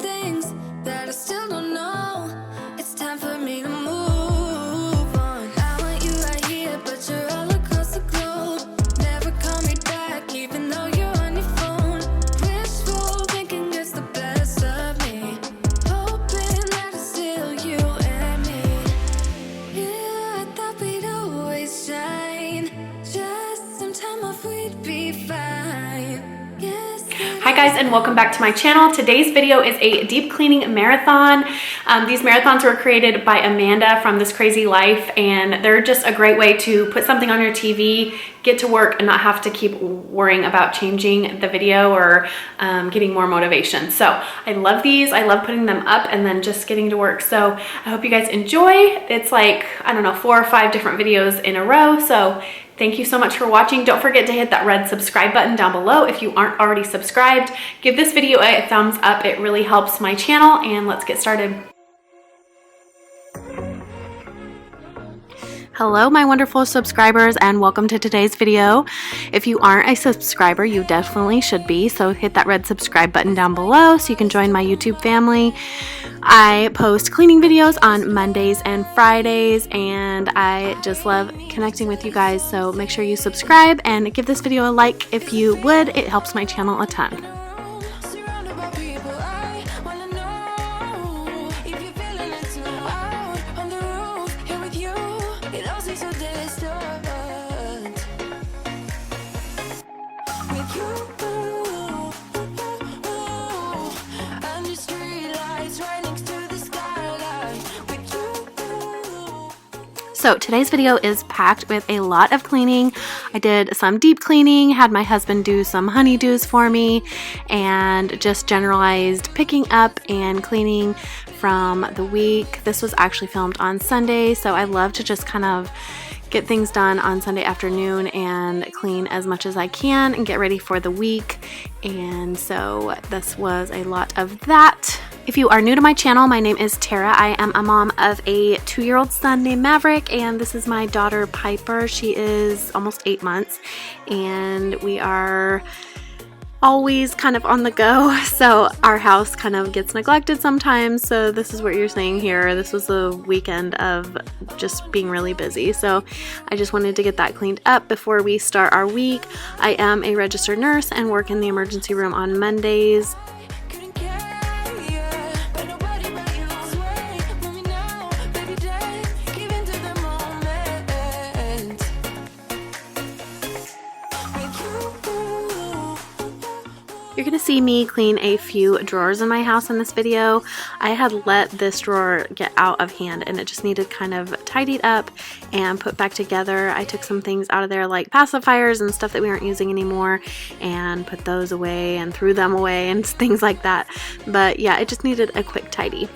things that I still don't know. It's time for me to move on. I want you right here, but you're all across the globe. Never call me back, even though you're on your phone. Wishful thinking gets the best of me. Hoping that it's still you and me. Yeah, I thought we'd always shine. Just some time off, we'd be fine. Yes. Hi guys, and welcome back to my channel. Today's video is a deep cleaning marathon. These marathons were created by Amanda from This Crazy Life, and they're just a great way to put something on your TV, get to work, and not have to keep worrying about changing the video or getting more motivation. So I love these. I love putting them up and then just getting to work. So I hope you guys enjoy. It's like, I don't know, 4 or 5 different videos in a row. So thank you so much for watching. Don't forget to hit that red subscribe button down below if you aren't already subscribed. Give this video a thumbs up. It really helps my channel, and let's get started. Hello, my wonderful subscribers, and welcome to today's video. If you aren't a subscriber, you definitely should be, so hit that red subscribe button down below so you can join my YouTube family. I post cleaning videos on Mondays and Fridays, and I just love connecting with you guys, so make sure you subscribe and give this video a like if you would. It helps my channel a ton. So today's video is packed with a lot of cleaning. I did some deep cleaning, had my husband do some honeydews for me, and just generalized picking up and cleaning from the week. This was actually filmed on Sunday, so I love to just kind of get things done on Sunday afternoon and clean as much as I can and get ready for the week. And so this was a lot of that. If you are new to my channel, my name is Tara. I am a mom of a 2-year-old son named Maverick, and this is my daughter Piper. She is almost 8 months, and we are always kind of on the go, so our house kind of gets neglected sometimes. So this is what you're seeing here. This was a weekend of just being really busy, so I just wanted to get that cleaned up before we start our week. I am a registered nurse and work in the emergency room on Mondays. You're going to see me clean a few drawers in my house in this video. I had let this drawer get out of hand, and it just needed kind of tidied up and put back together. I took some things out of there like pacifiers and stuff that we aren't using anymore and put those away and threw them away and things like that. But yeah, it just needed a quick tidy.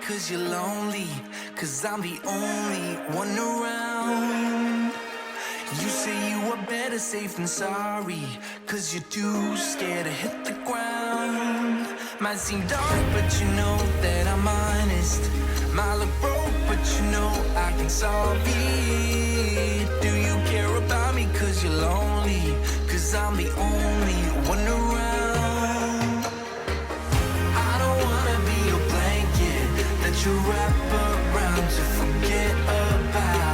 Cause you're lonely, cause I'm the only one around. You say you are better safe than sorry, cause you're too scared to hit the ground. Might seem dark, but you know that I'm honest. Might look broke, but you know I can solve it. Do you care about me cause you're lonely, cause I'm the only one around. I don't wanna be your blanket that you wrap around to forget about.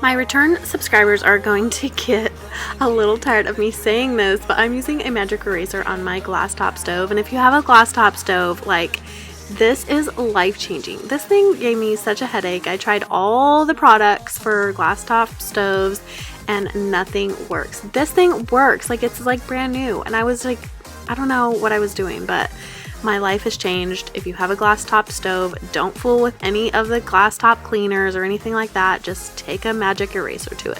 My return subscribers are going to get a little tired of me saying this, but I'm using a magic eraser on my glass top stove. And if you have a glass top stove, like, this is life-changing. This thing gave me such a headache. I tried all the products for glass top stoves and nothing works. This thing works. Like, it's like brand new. And I was like, I don't know what I was doing, but my life has changed. If you have a glass top stove, don't fool with any of the glass top cleaners or anything like that. Just take a magic eraser to it.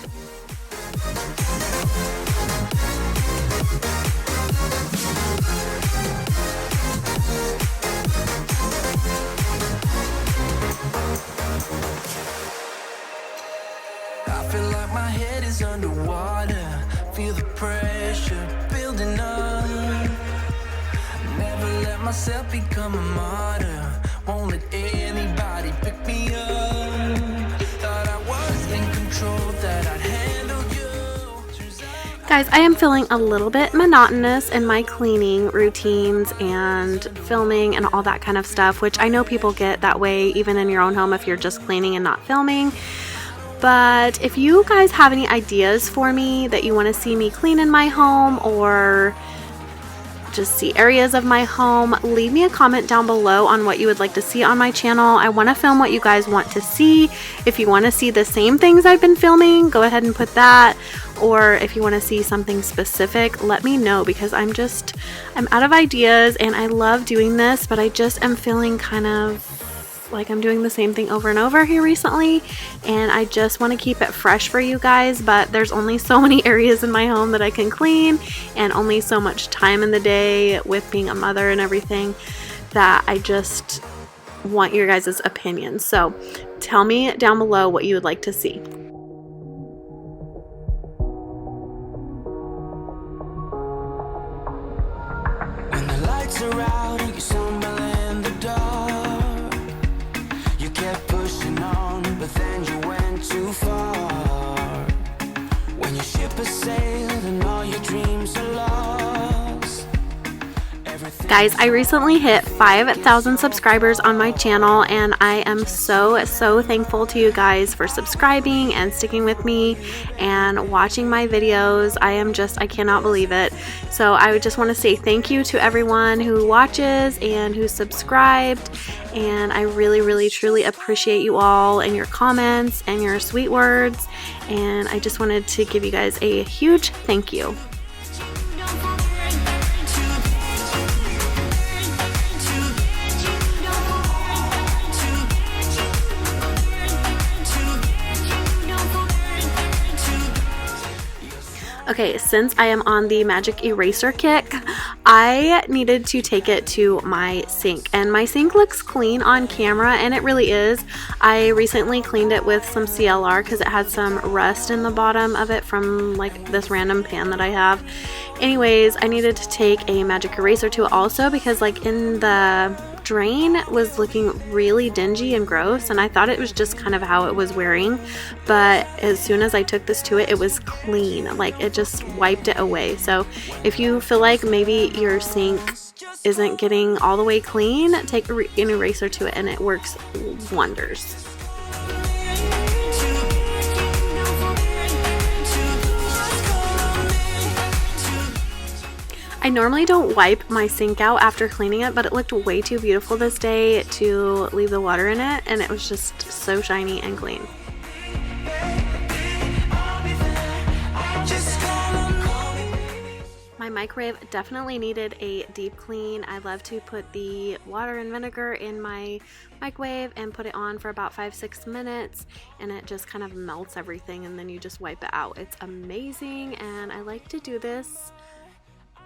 I feel like my head is underwater. Feel the pressure building up. Never let myself become a martyr. Won't let anybody pick me up. Thought I was in control, that I'd handle you. Guys, I am feeling a little bit monotonous in my cleaning routines and filming and all that kind of stuff, which I know people get that way even in your own home if you're just cleaning and not filming. But if you guys have any ideas for me that you want to see me clean in my home, or just see areas of my home, leave me a comment down below on what you would like to see on my channel. I want to film what you guys want to see. If you want to see the same things I've been filming, go ahead and put that. Or if you want to see something specific, let me know, because I'm out of ideas and I love doing this, but I just am feeling kind of like I'm doing the same thing over and over here recently, and I just want to keep it fresh for you guys. But there's only so many areas in my home that I can clean, and only so much time in the day with being a mother and everything, that I just want your guys' opinions. So tell me down below what you would like to see. When the lights are out and you stumble in the dark, you kept pushing on, but then you went too far. When your ship has sailed and all your dreams are lost. Guys, I recently hit 5,000 subscribers on my channel, and I am so thankful to you guys for subscribing and sticking with me and watching my videos. I cannot believe it. So I would just want to say thank you to everyone who watches and who subscribed, and I really truly appreciate you all and your comments and your sweet words, and I just wanted to give you guys a huge thank you. Okay, since I am on the magic eraser kick, I needed to take it to my sink, and my sink looks clean on camera, and it really is. I recently cleaned it with some CLR because it had some rust in the bottom of it from like this random pan that I have. Anyways, I needed to take a magic eraser to it also, because like in the drain was looking really dingy and gross, and I thought it was just kind of how it was wearing, but as soon as I took this to it, it was clean. Like, it just wiped it away. So if you feel like maybe your sink isn't getting all the way clean, take an eraser to it and it works wonders. I normally don't wipe my sink out after cleaning it, but it looked way too beautiful this day to leave the water in it, and it was just so shiny and clean. My microwave definitely needed a deep clean. I love to put the water and vinegar in my microwave and put it on for about 5-6 minutes, and it just kind of melts everything, and then you just wipe it out. It's amazing, and I like to do this.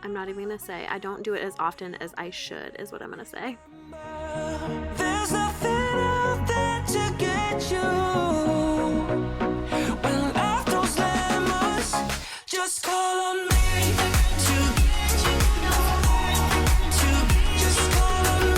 I'm not even gonna say, I don't do it as often as I should, is what I'm gonna say. There's nothing out there to get you. When life throws lemons, just call on me. Just call on me.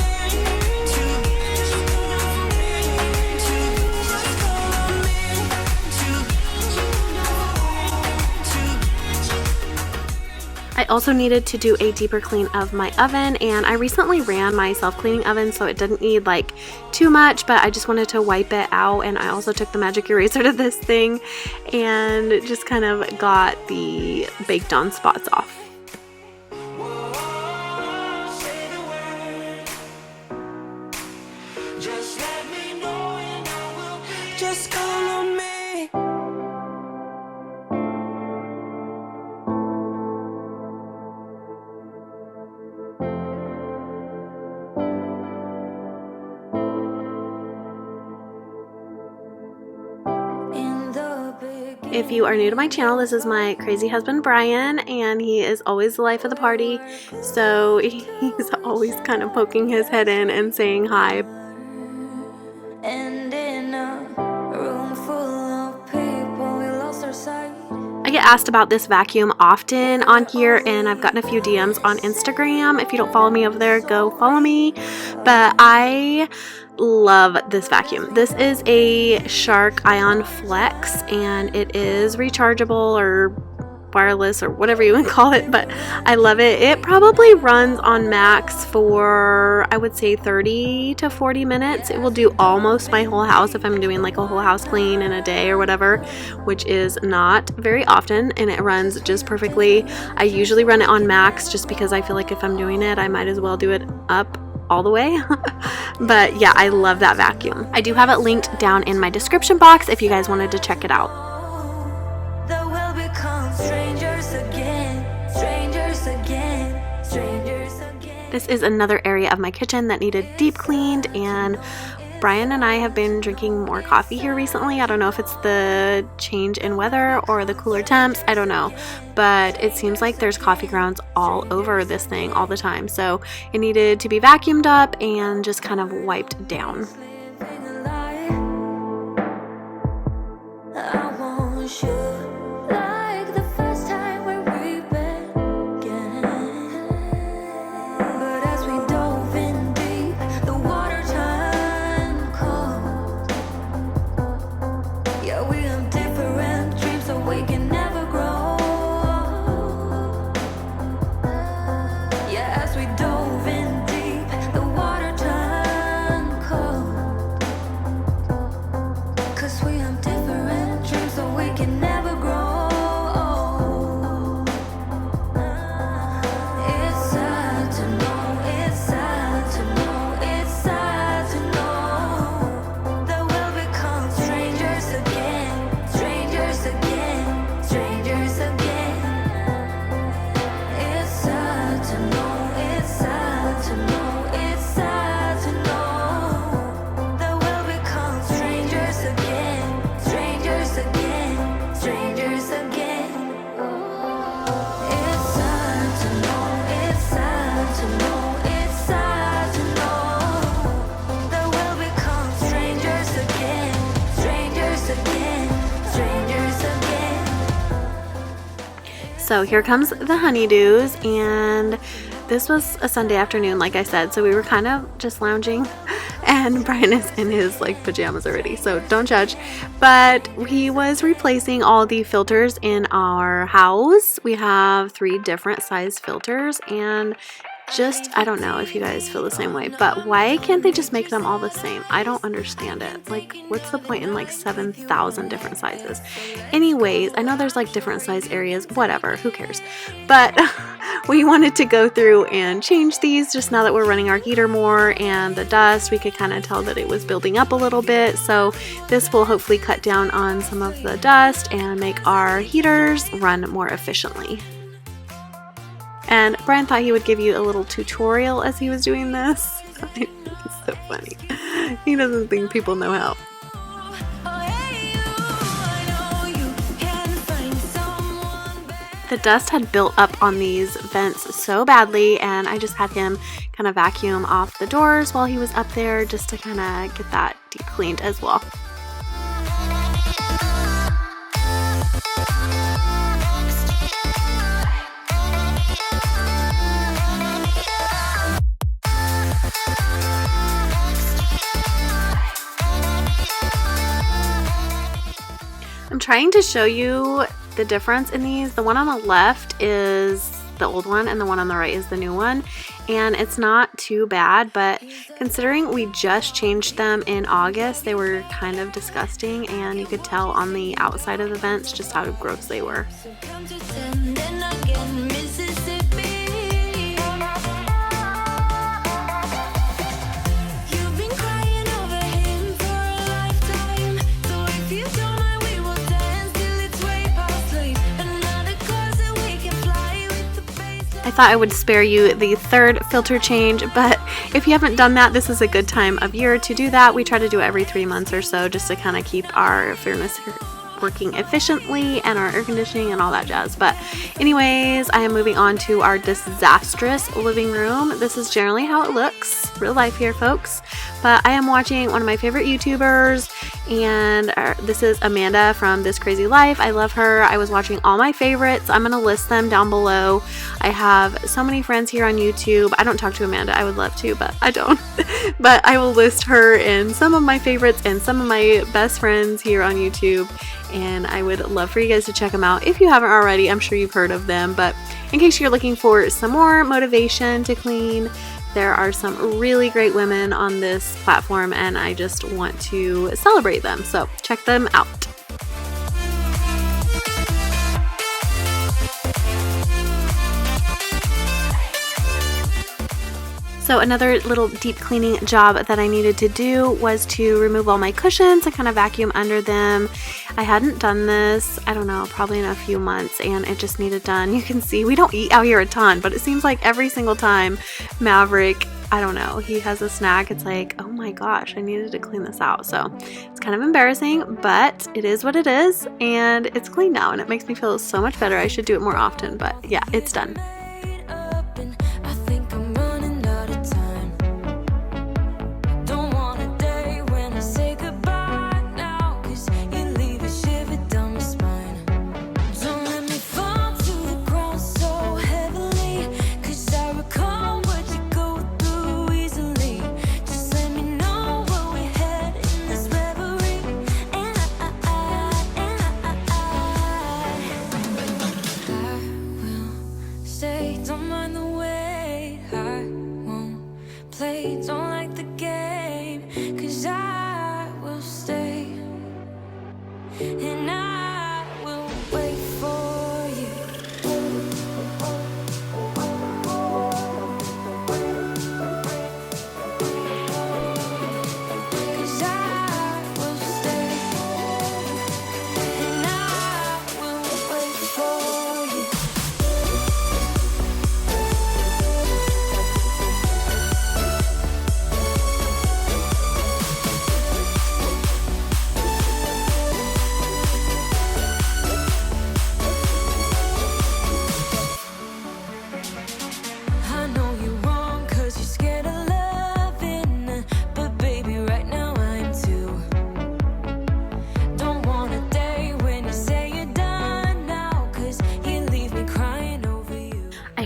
I also needed to do a deeper clean of my oven, and I recently ran my self-cleaning oven, so it didn't need like too much, but I just wanted to wipe it out. And I also took the magic eraser to this thing and just kind of got the baked on spots off. Just call on me. If you are new to my channel, this is my crazy husband Brian, and he is always the life of the party, so he's always kind of poking his head in and saying hi. And in a room full of people, we lost our sight. I get asked about this vacuum often on here, and I've gotten a few DMs on Instagram. If you don't follow me over there, go follow me. But I love this vacuum. This is a Shark Ion Flex, and it is rechargeable or wireless or whatever you would call it, but I love it. It probably runs on max for, I would say, 30 to 40 minutes. It will do almost my whole house if I'm doing like a whole house clean in a day or whatever, which is not very often, and it runs just perfectly. I usually run it on max just because I feel like if I'm doing it, I might as well do it up all the way. But yeah, I love that vacuum. I do have it linked down in my description box if you guys wanted to check it out. That will become strangers again, strangers again, strangers again. This is another area of my kitchen that needed deep cleaned, and Brian and I have been drinking more coffee here recently. I don't know if it's the change in weather or the cooler temps, I don't know, but it seems like there's coffee grounds all over this thing all the time, so it needed to be vacuumed up and just kind of wiped down. Living a lie. I want you like the first time when we began. But as we dove in deep, the water turned cold. Yeah, we have different dreams, so we can never grow. Yeah, as we dove in deep, the water turned cold. 'Cause we have different dreams, so we can never grow. It's sad to know, it's sad to know, it's sad to know that we'll become strangers again, strangers again, strangers again. It's sad to know, it's sad to know, it's sad to know that we'll become strangers again, strangers again, strangers again. It's sad to know, it's sad to know, it's sad to know that we'll become strangers again, strangers again, strangers again. So here comes the honeydews, and this was a Sunday afternoon, like I said, so we were kind of just lounging, and Brian is in his like pajamas already, so don't judge. But he was replacing all the filters in our house. We have 3 different size filters, and just, I don't know if you guys feel the same way, but why can't they just make them all the same? I don't understand it. Like, what's the point in like 7,000 different sizes? Anyways, I know there's like different size areas, whatever, who cares? But we wanted to go through and change these just now that we're running our heater more, and the dust, we could kind of tell that it was building up a little bit. So this will hopefully cut down on some of the dust and make our heaters run more efficiently. And Brian thought he would give you a little tutorial as he was doing this. It's so funny. He doesn't think people know how. The dust had built up on these vents so badly, and I just had him kind of vacuum off the doors while he was up there just to kind of get that deep cleaned as well. I'm trying to show you the difference in these. The one on the left is the old one, and the one on the right is the new one. And it's not too bad, but considering we just changed them in August, they were kind of disgusting, and you could tell on the outside of the vents just how gross they were. So come to 10, then again, Mississippi. You've been crying over him for a lifetime. So if you don't mind, we will dance till it's way past sleep. Another course that we can fly with the bass. I thought I would spare you the third filter change, but if you haven't done that, this is a good time of year to do that. We try to do it every 3 months or so just to kind of keep our furnace working efficiently and our air conditioning and all that jazz. But anyways, I am moving on to our disastrous living room. This is generally how it looks, real life here, folks. But I am watching one of my favorite YouTubers, and this is Amanda from This Crazy Life. I love her. I was watching all my favorites. I'm gonna list them down below. I have so many friends here on YouTube. I don't talk to Amanda. I would love to, but I don't. But I will list her in some of my favorites and some of my best friends here on YouTube, and I would love for you guys to check them out if you haven't already. I'm sure you've heard of them, but in case you're looking for some more motivation to clean, there are some really great women on this platform, and I just want to celebrate them, so check them out. So another little deep cleaning job that I needed to do was to remove all my cushions and kind of vacuum under them. I hadn't done this, I don't know, probably in a few months, and it just needed done. You can see we don't eat out here a ton, but it seems like every single time Maverick, I don't know, he has a snack, it's like, oh my gosh, I needed to clean this out. So it's kind of embarrassing, but it is what it is, and it's clean now, and it makes me feel so much better. I should do it more often, but yeah, it's done.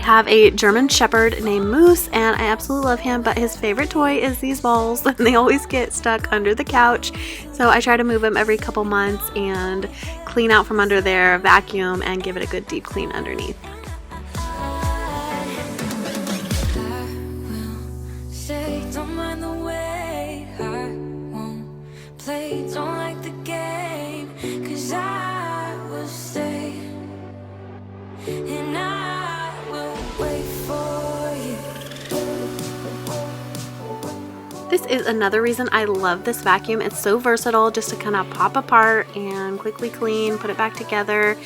Have a German Shepherd named Moose, and I absolutely love him, but his favorite toy is these balls, and they always get stuck under the couch. So I try to move them every couple months and clean out from under there, vacuum, and give it a good deep clean underneath. This is another reason I love this vacuum. It's so versatile, just to kind of pop apart and quickly clean, put it back together.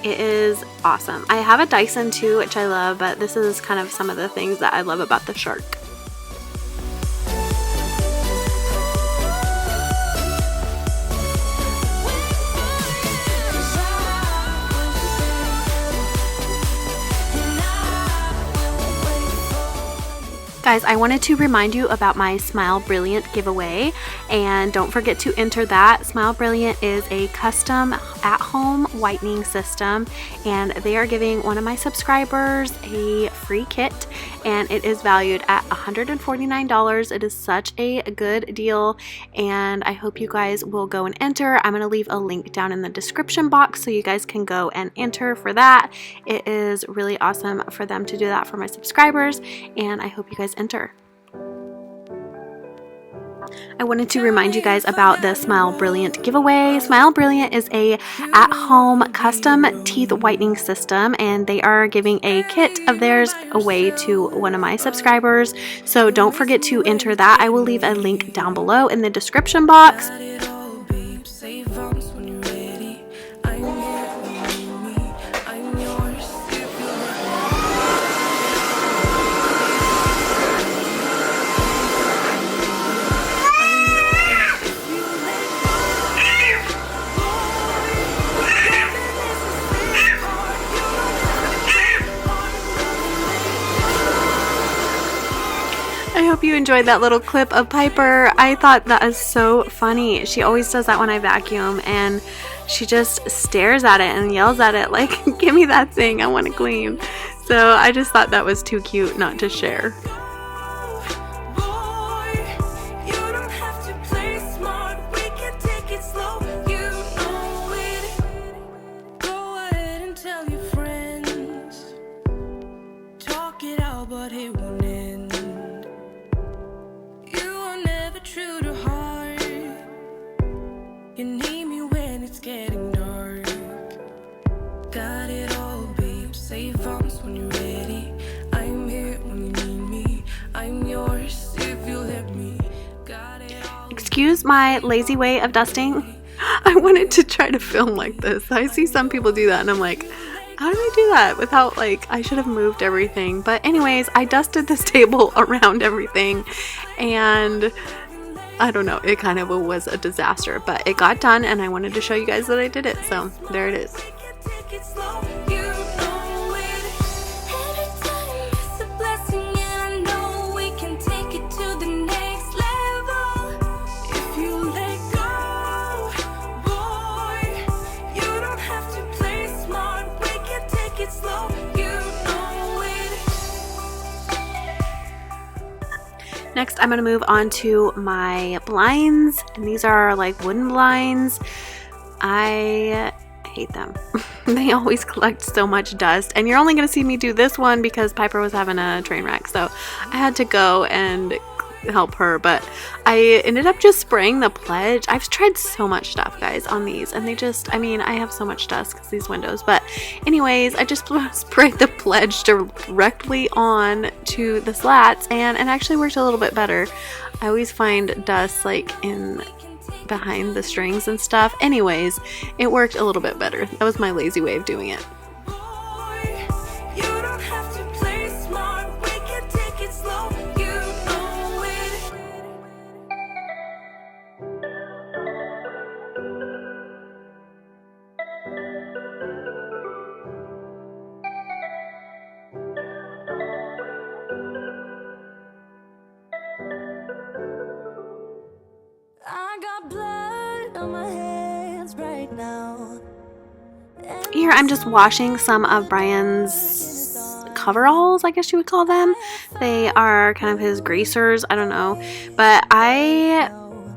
It is awesome. I have a Dyson too, which I love, but this is kind of some of the things that I love about the Shark. Guys, I wanted to remind you about my Smile Brilliant giveaway, and don't forget to enter that. Smile Brilliant is a custom at-home whitening system, and they are giving one of my subscribers a free kit, and it is valued at $149. It is such a good deal, and I hope you guys will go and enter. I'm going to leave a link down in the description box so you guys can go and enter for that. It is really awesome for them to do that for my subscribers, and I hope you guys enter. I wanted to remind you guys about the Smile Brilliant giveaway. Smile Brilliant is a at-home custom teeth whitening system, and they are giving a kit of theirs away to one of my subscribers. So don't forget to enter that. I will leave a link down below in the description box. I hope you enjoyed that little clip of Piper. I thought that was so funny. She always does that when I vacuum, and she just stares at it and yells at it like, give me that thing, I want to clean. So I just thought that was too cute not to share. Excuse my lazy way of dusting. I wanted to try to film like this. I see some people do that and I'm like, how do they do that without, like, I should have moved everything. But anyways, I dusted this table around everything, and I don't know, it kind of was a disaster, but it got done and I wanted to show you guys that I did it. So there it is. Next, I'm going to move on to my blinds, and these are like wooden blinds. I hate them. They always collect so much dust, and you're only going to see me do this one because Piper was having a train wreck, so I had to go and help her. But I ended up just spraying the Pledge. I've tried so much stuff, guys, on these, and they just, I mean, I have so much dust because these windows, but anyways, I just sprayed the Pledge directly on to the slats, and it actually worked a little bit better. I always find dust like in behind the strings and stuff. Anyways, it worked a little bit better. That was my lazy way of doing it. Here I'm just washing some of Brian's coveralls, I guess you would call them. They are kind of his greasers, I don't know, but I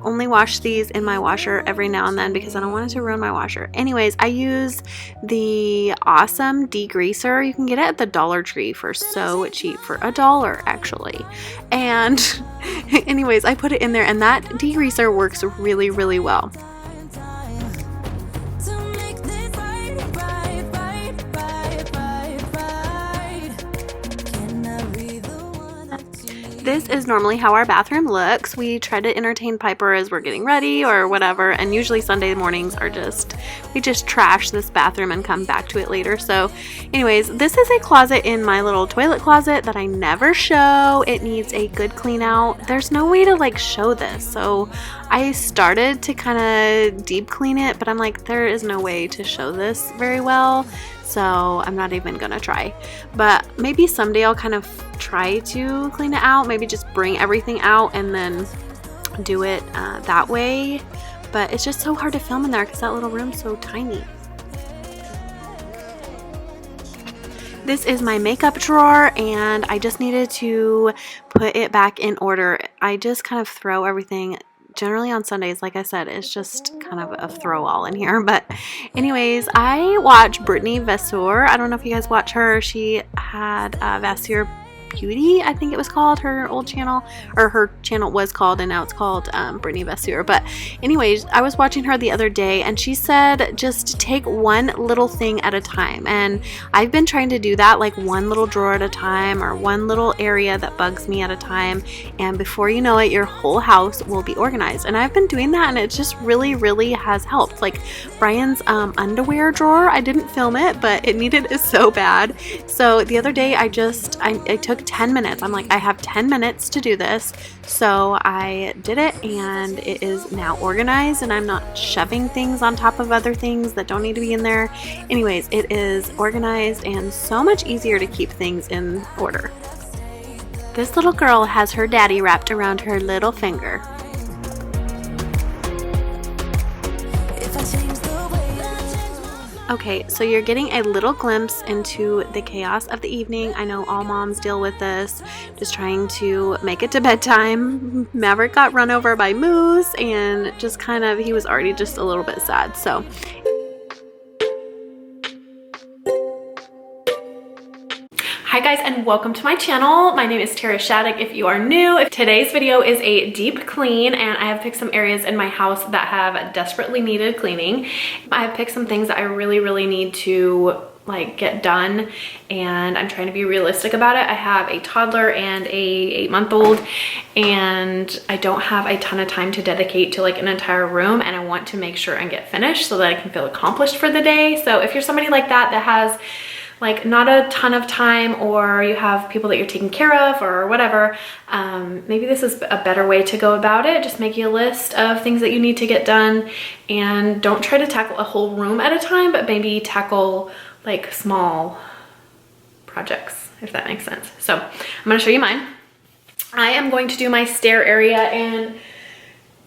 only wash these in my washer every now and then because I don't want it to ruin my washer. Anyways, I use the awesome degreaser. You can get it at the Dollar Tree for so cheap, for $1 actually. And anyways, I put it in there, and that degreaser works really, really well. This is normally how our bathroom looks. We try to entertain Piper as we're getting ready or whatever, and usually Sunday mornings are we just trash this bathroom and come back to it later. So anyways, this is a closet in my little toilet closet that I never show. It needs a good clean out. There's no way to like show this, so I started to kind of deep clean it, but I'm like, there is no way to show this very well, so I'm not even gonna try. But maybe someday I'll kind of try to clean it out, maybe just bring everything out and then do it that way. But it's just so hard to film in there because that little room's so tiny. This is my makeup drawer, and I just needed to put it back in order. I just kind of throw everything. Generally on Sundays, like I said, it's just kind of a throw all in here. But anyways, I watch Brittany Vasseur. I don't know if you guys watch her. She had Vasseur Beauty, I think it was called, her old channel, or her channel was called, and now it's called Brittany Vasseur. But anyways, I was watching her the other day, and she said just take one little thing at a time, and I've been trying to do that, like one little drawer at a time, or one little area that bugs me at a time, and before you know it, your whole house will be organized. And I've been doing that, and it just really has helped. Like Brian's underwear drawer, I didn't film it, but it needed it so bad. So the other day I took 10 minutes. I'm like, I have 10 minutes to do this. So I did it, and it is now organized, and I'm not shoving things on top of other things that don't need to be in there. Anyways, it is organized and so much easier to keep things in order. This little girl has her daddy wrapped around her little finger. Okay, so you're getting a little glimpse into the chaos of the evening. I know all moms deal with this, just trying to make it to bedtime. Maverick got run over by Moose, and just kind of, he was already just a little bit sad. So hi guys, and welcome to my channel. My name is tschadeggyt if you are new. Today's video is a deep clean, and I have picked some areas in my house that have desperately needed cleaning. I have picked some things that I really need to like get done, and I'm trying to be realistic about it. I have a toddler and a 8-month-old, and I don't have a ton of time to dedicate to like an entire room, and I want to make sure and get finished so that I can feel accomplished for the day. So if you're somebody like that has like not a ton of time, or you have people that you're taking care of or whatever, maybe this is a better way to go about it. Just making a list of things that you need to get done, and don't try to tackle a whole room at a time, but maybe tackle like small projects, if that makes sense. So I'm going to show you mine. I am going to do my stair area, and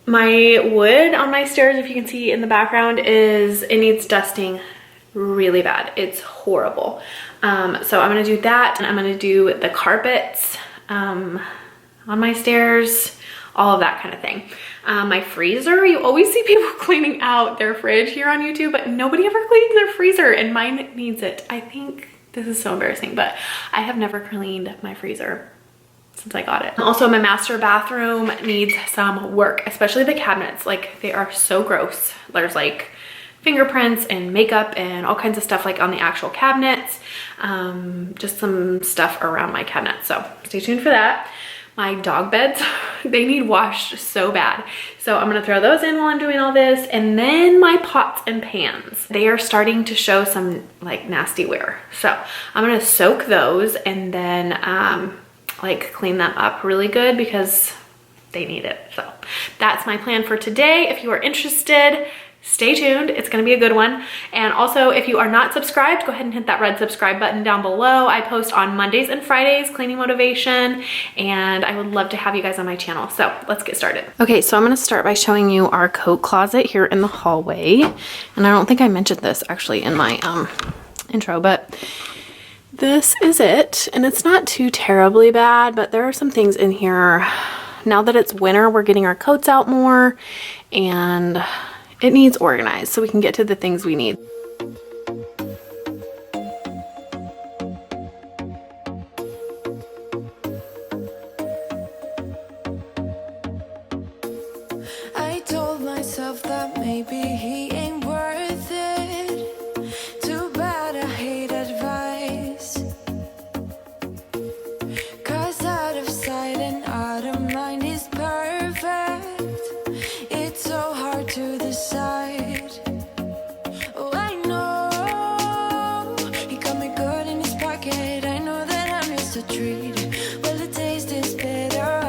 my wood on my stairs, if you can see in the background, it needs dusting really bad. It's horrible. So I'm gonna do that, and I'm gonna do the carpets on my stairs, all of that kind of thing. My freezer, you always see people cleaning out their fridge here on YouTube, but nobody ever cleans their freezer, and mine needs it. I think this is so embarrassing, but I have never cleaned my freezer since I got it. Also, my master bathroom needs some work, especially the cabinets. Like, they are so gross. There's like fingerprints and makeup and all kinds of stuff like on the actual cabinets. Just some stuff around my cabinet, so stay tuned for that. My dog beds, they need washed so bad, so I'm gonna throw those in while I'm doing all this. And then my pots and pans, they are starting to show some like nasty wear, so I'm gonna soak those and then like clean them up really good because they need it. So that's my plan for today. If you are interested, stay tuned. It's going to be a good one. And also, if you are not subscribed, go ahead and hit that red subscribe button down below. I post on Mondays and Fridays cleaning motivation, and I would love to have you guys on my channel. So let's get started. Okay, so I'm going to start by showing you our coat closet here in the hallway. And I don't think I mentioned this actually in my intro, but this is it. And it's not too terribly bad, but there are some things in here. Now that it's winter, we're getting our coats out more, and it needs organized so we can get to the things we need. I told myself that maybe he ain't worth it. Too bad I hate advice. 'Cause out of sight and out of mind is perfect. It's so hard to decide. Oh, I know he got me good in his pocket. I know that I'm just a treat. Well, the taste is bitter.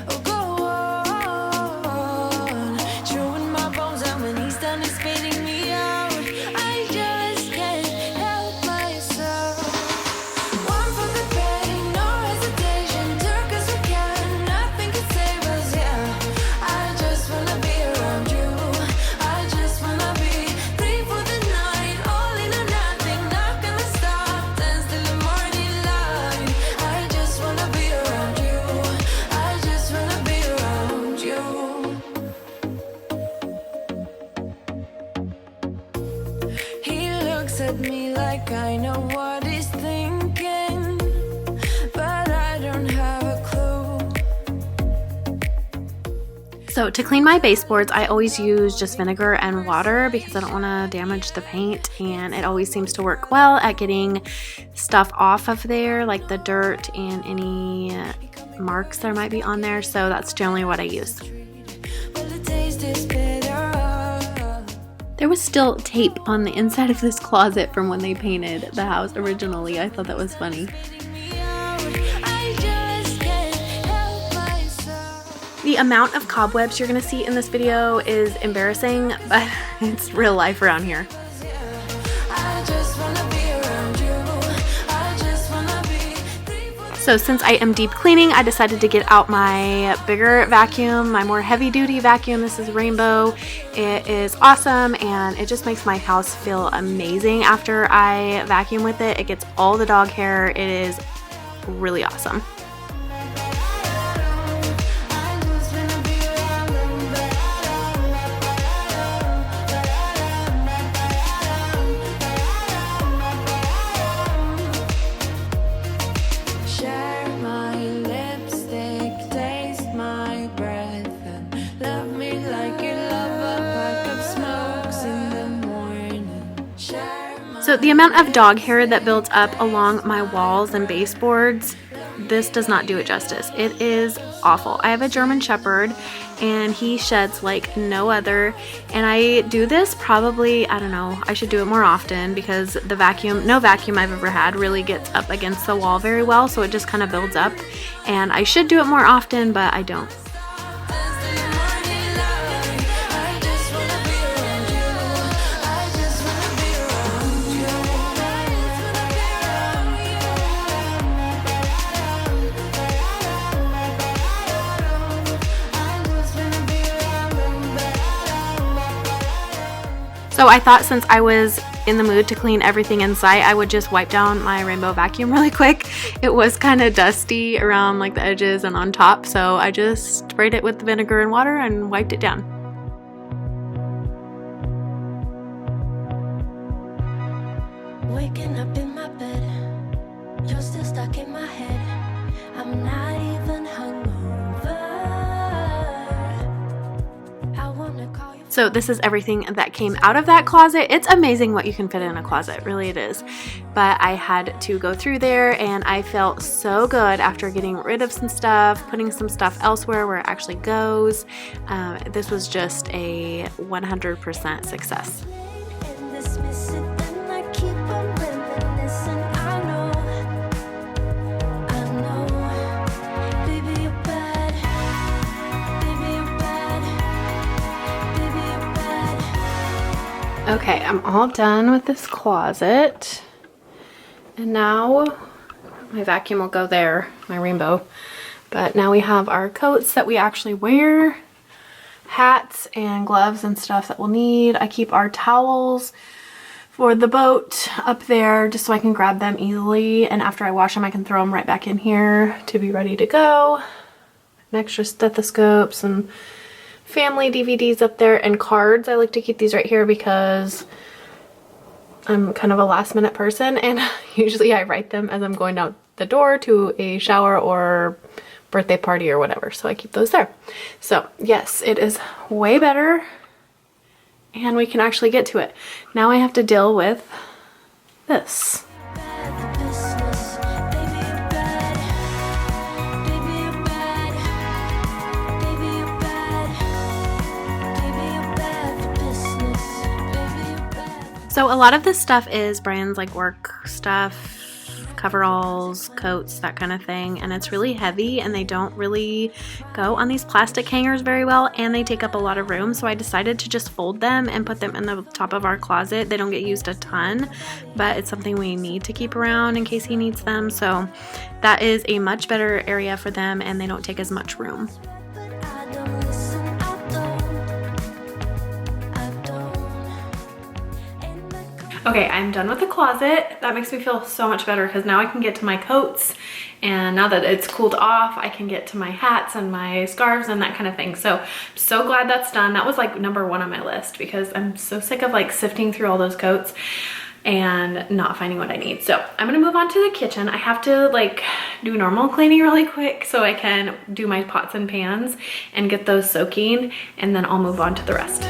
Oh, go on, showing my body. at me like I know what he's thinking, but I don't have a clue. So to clean my baseboards, I always use just vinegar and water because I don't want to damage the paint, and it always seems to work well at getting stuff off of there, like the dirt and any marks there might be on there. So that's generally what I use. Well, the taste is better. There was still tape on the inside of this closet from when they painted the house originally. I thought that was funny. I just can't help myself. The amount of cobwebs you're going to see in this video is embarrassing, but it's real life around here. I just wanna be around you. I just wanna be. So since I am deep cleaning, I decided to get out my bigger vacuum, my more heavy duty vacuum. This is Rainbow. It is awesome, and it just makes my house feel amazing after I vacuum with it. It gets all the dog hair. It is really awesome. I just wanna be around them. Share my lipstick, taste my breath, and love me like you love a pack of smokes in the morning. Share my So the amount of dog hair that builds up along my walls and baseboards, this does not do it justice. It is awful. I have a German Shepherd, and he sheds like no other, and I do this probably, I don't know, I should do it more often because the vacuum, no vacuum I've ever had really gets up against the wall very well, so it just kind of builds up, and I should do it more often, but I don't. I just wanna be around you. I just wanna be around you. I just wanna be around you. So I thought since I was in the mood to clean everything in sight, I would just wipe down my Rainbow vacuum really quick. It was kind of dusty around like the edges and on top, so I just sprayed it with the vinegar and water and wiped it down. Waking up in my bed, you're still stuck in my head. I'm not even hungover. I wanna call you. So this is everything that came out of that closet. It's amazing what you can fit in a closet, really it is. But I had to go through there, and I felt so good after getting rid of some stuff, putting some stuff elsewhere where it actually goes. This was just a 100% success. And dismiss it, then I keep on reminiscing. I know, baby you're bad, baby you're bad, baby you're bad. Okay, I'm all done with this closet. And now my vacuum will go there, my Rainbow. But now we have our coats that we actually wear, hats and gloves and stuff that we'll need. I keep our towels for the boat up there just so I can grab them easily, and after I wash them I can throw them right back in here to be ready to go. An extra stethoscope, some family DVDs up there, and cards. I like to keep these right here because I'm kind of a last minute person, and usually I write them as I'm going out the door to a shower or birthday party or whatever, so I keep those there. So yes, it is way better, and we can actually get to it. Now I have to deal with this. Bad for business, baby you're bad, baby you're bad, baby you're bad, baby you're bad for business, baby you're bad. So a lot of this stuff is brands like work stuff, coveralls, coats, that kind of thing, and it's really heavy and they don't really go on these plastic hangers very well, and they take up a lot of room, so I decided to just fold them and put them in the top of our closet. They don't get used a ton, but it's something we need to keep around in case he needs them, so that is a much better area for them and they don't take as much room. But I don't listen, I don't. And my Okay, I'm done with the closet. That makes me feel so much better because now I can get to my coats, and now that it's cooled off, I can get to my hats and my scarves and that kind of thing. So I'm so glad that's done. That was like number one on my list because I'm so sick of like sifting through all those coats. and not finding what I need. So I'm gonna move on to the kitchen. I have to like do normal cleaning really quick so I can do my pots and pans and get those soaking, and then I'll move on to the rest.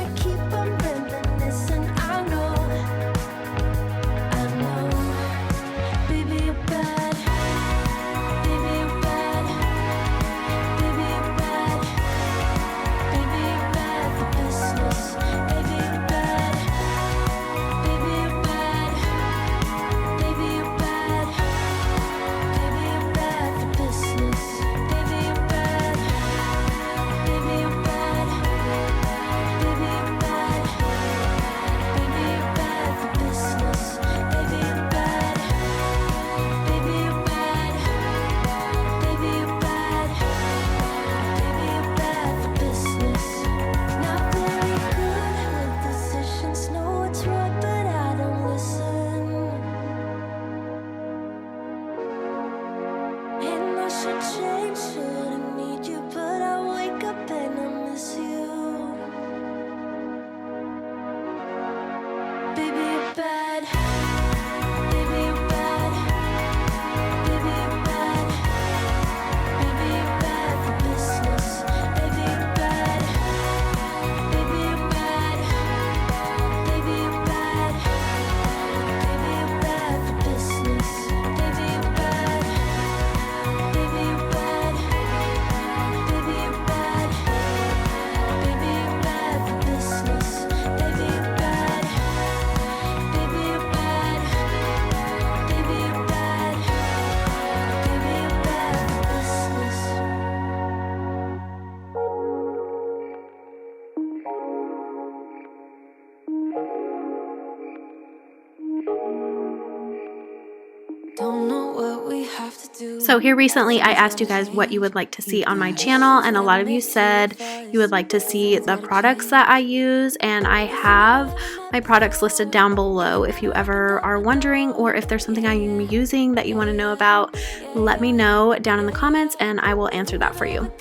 So here recently I asked you guys what you would like to see on my channel, and a lot of you said you would like to see the products that I use, and I have my products listed down below. If you ever are wondering, or if there's something I'm using that you want to know about, let me know down in the comments and I will answer that for you.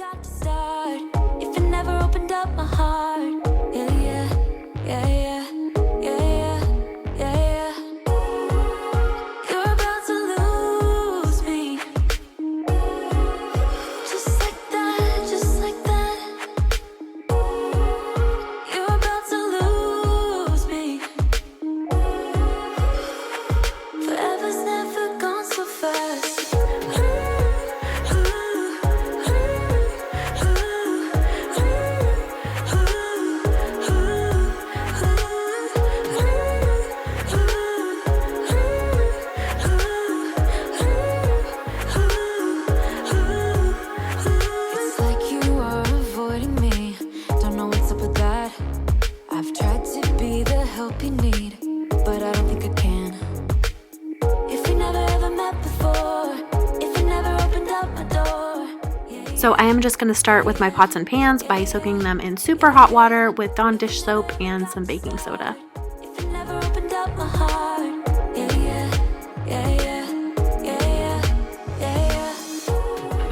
So I am just going to start with my pots and pans by soaking them in super hot water with Dawn dish soap and some baking soda.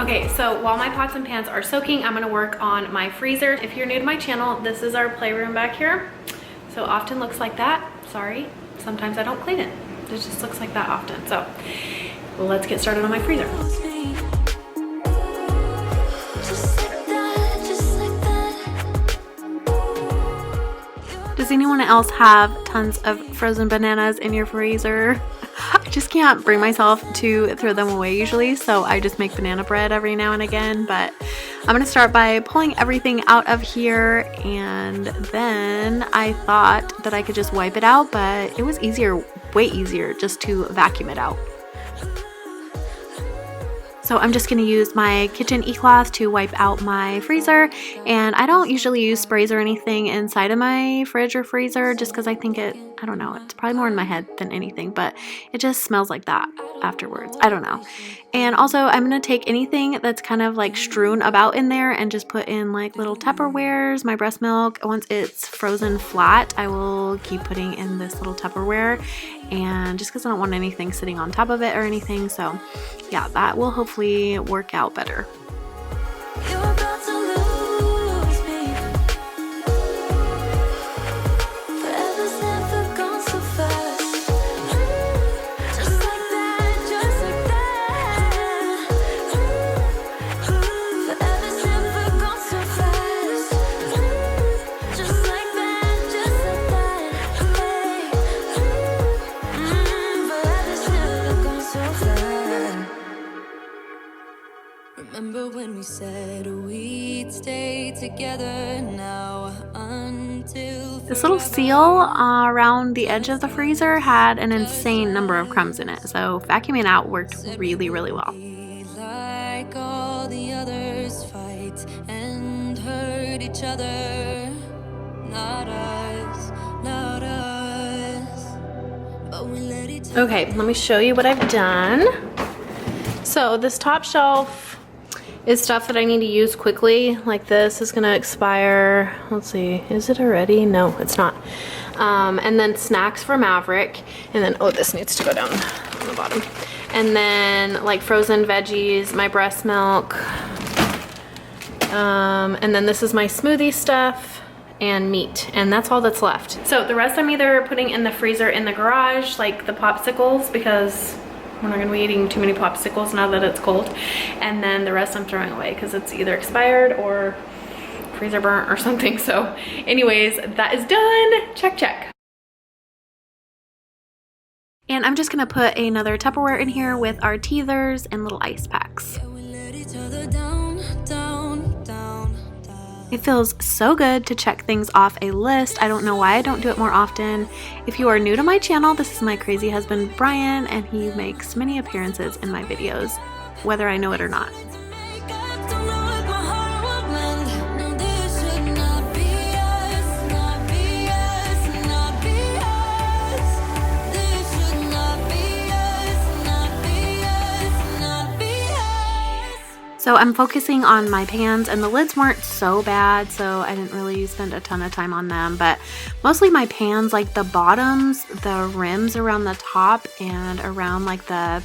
Okay, so while my pots and pans are soaking, I'm going to work on my freezer. If you're new to my channel, this is our playroom back here. So often looks like that. Sorry, sometimes I don't clean it. It just looks like that often. So let's get started on my freezer. Does anyone else have tons of frozen bananas in your freezer? I just can't bring myself to throw them away usually, so I just make banana bread every now and again. But I'm going to start by pulling everything out of here, and then I thought that I could just wipe it out, but it was easier, way easier, just to vacuum it out. So I'm just going to use my kitchen e-cloth to wipe out my freezer, and I don't usually use sprays or anything inside of my fridge or freezer just because I think I don't know, it's probably more in my head than anything, but it just smells like that afterwards. I don't know. And also I'm going to take anything that's kind of like strewn about in there and just put in like little Tupperwares, my breast milk. Once it's frozen flat, I will keep putting in this little Tupperware, and just because I don't want anything sitting on top of it or anything. So yeah, that will hopefully work out better. be together now until This little seal around the edge of the freezer had an insane number of crumbs in it, so vacuuming out worked really, really well. like all the others fight and hurt each other. Not us, not us. But we let each other. Okay, let me show you what I've done. So this top shelf is stuff that I need to use quickly. Like this is gonna expire. Let's see, is it already? No, it's not. And then snacks for Maverick. And then, oh, this needs to go down on the bottom. And then like frozen veggies, my breast milk. And then this is my smoothie stuff and meat. And that's all that's left. So the rest I'm either putting in the freezer in the garage, like the popsicles, because we're not gonna be eating too many popsicles now that it's cold. And then the rest I'm throwing away because it's either expired or freezer burnt or something. So anyways, that is done. Check, check. And I'm just gonna put another Tupperware in here with our teethers and little ice packs. Yeah, we let each other down, down, down, down. It feels so good to check things off a list. I don't know why I don't do it more often. If you are new to my channel, this is my crazy husband, Brian, and he makes many appearances in my videos, whether I know it or not. So I'm focusing on my pans, and the lids weren't so bad, so I didn't really spend a ton of time on them, but mostly my pans, like the bottoms, the rims around the top, and around like the,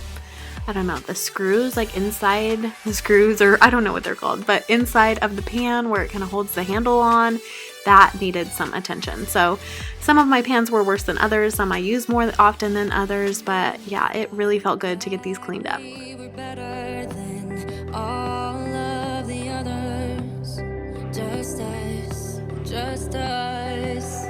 I don't know, the screws, like inside the screws, or I don't know what they're called, but inside of the pan where it kind of holds the handle on, that needed some attention. So some of my pans were worse than others, some I use more often than others, but yeah, it really felt good to get these cleaned up. We were better than all of the others. Just us, just us.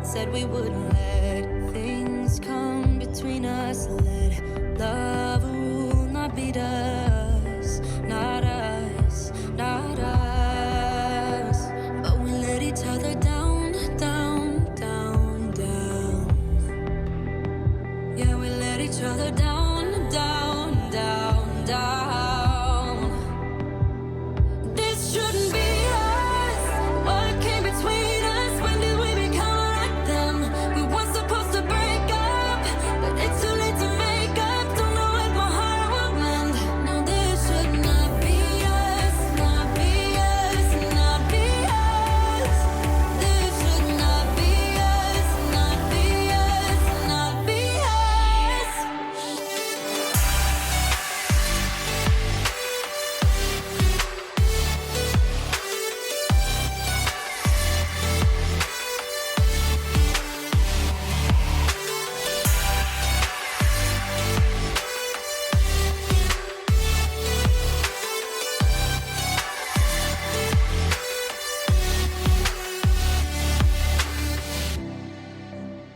Said we wouldn't let things come between us. Let love rule, not beat us. Not us, not us. But we let each other down, down, down, down. Yeah, we let each other down, down, down, down. This shouldn't be us. What came between us? When did we become like them? We weren't supposed to break up, but it's too late to make up. Don't know what my heart will mend. No, this should not be us, not be us, not be us. This should not be us, not be us, not be us.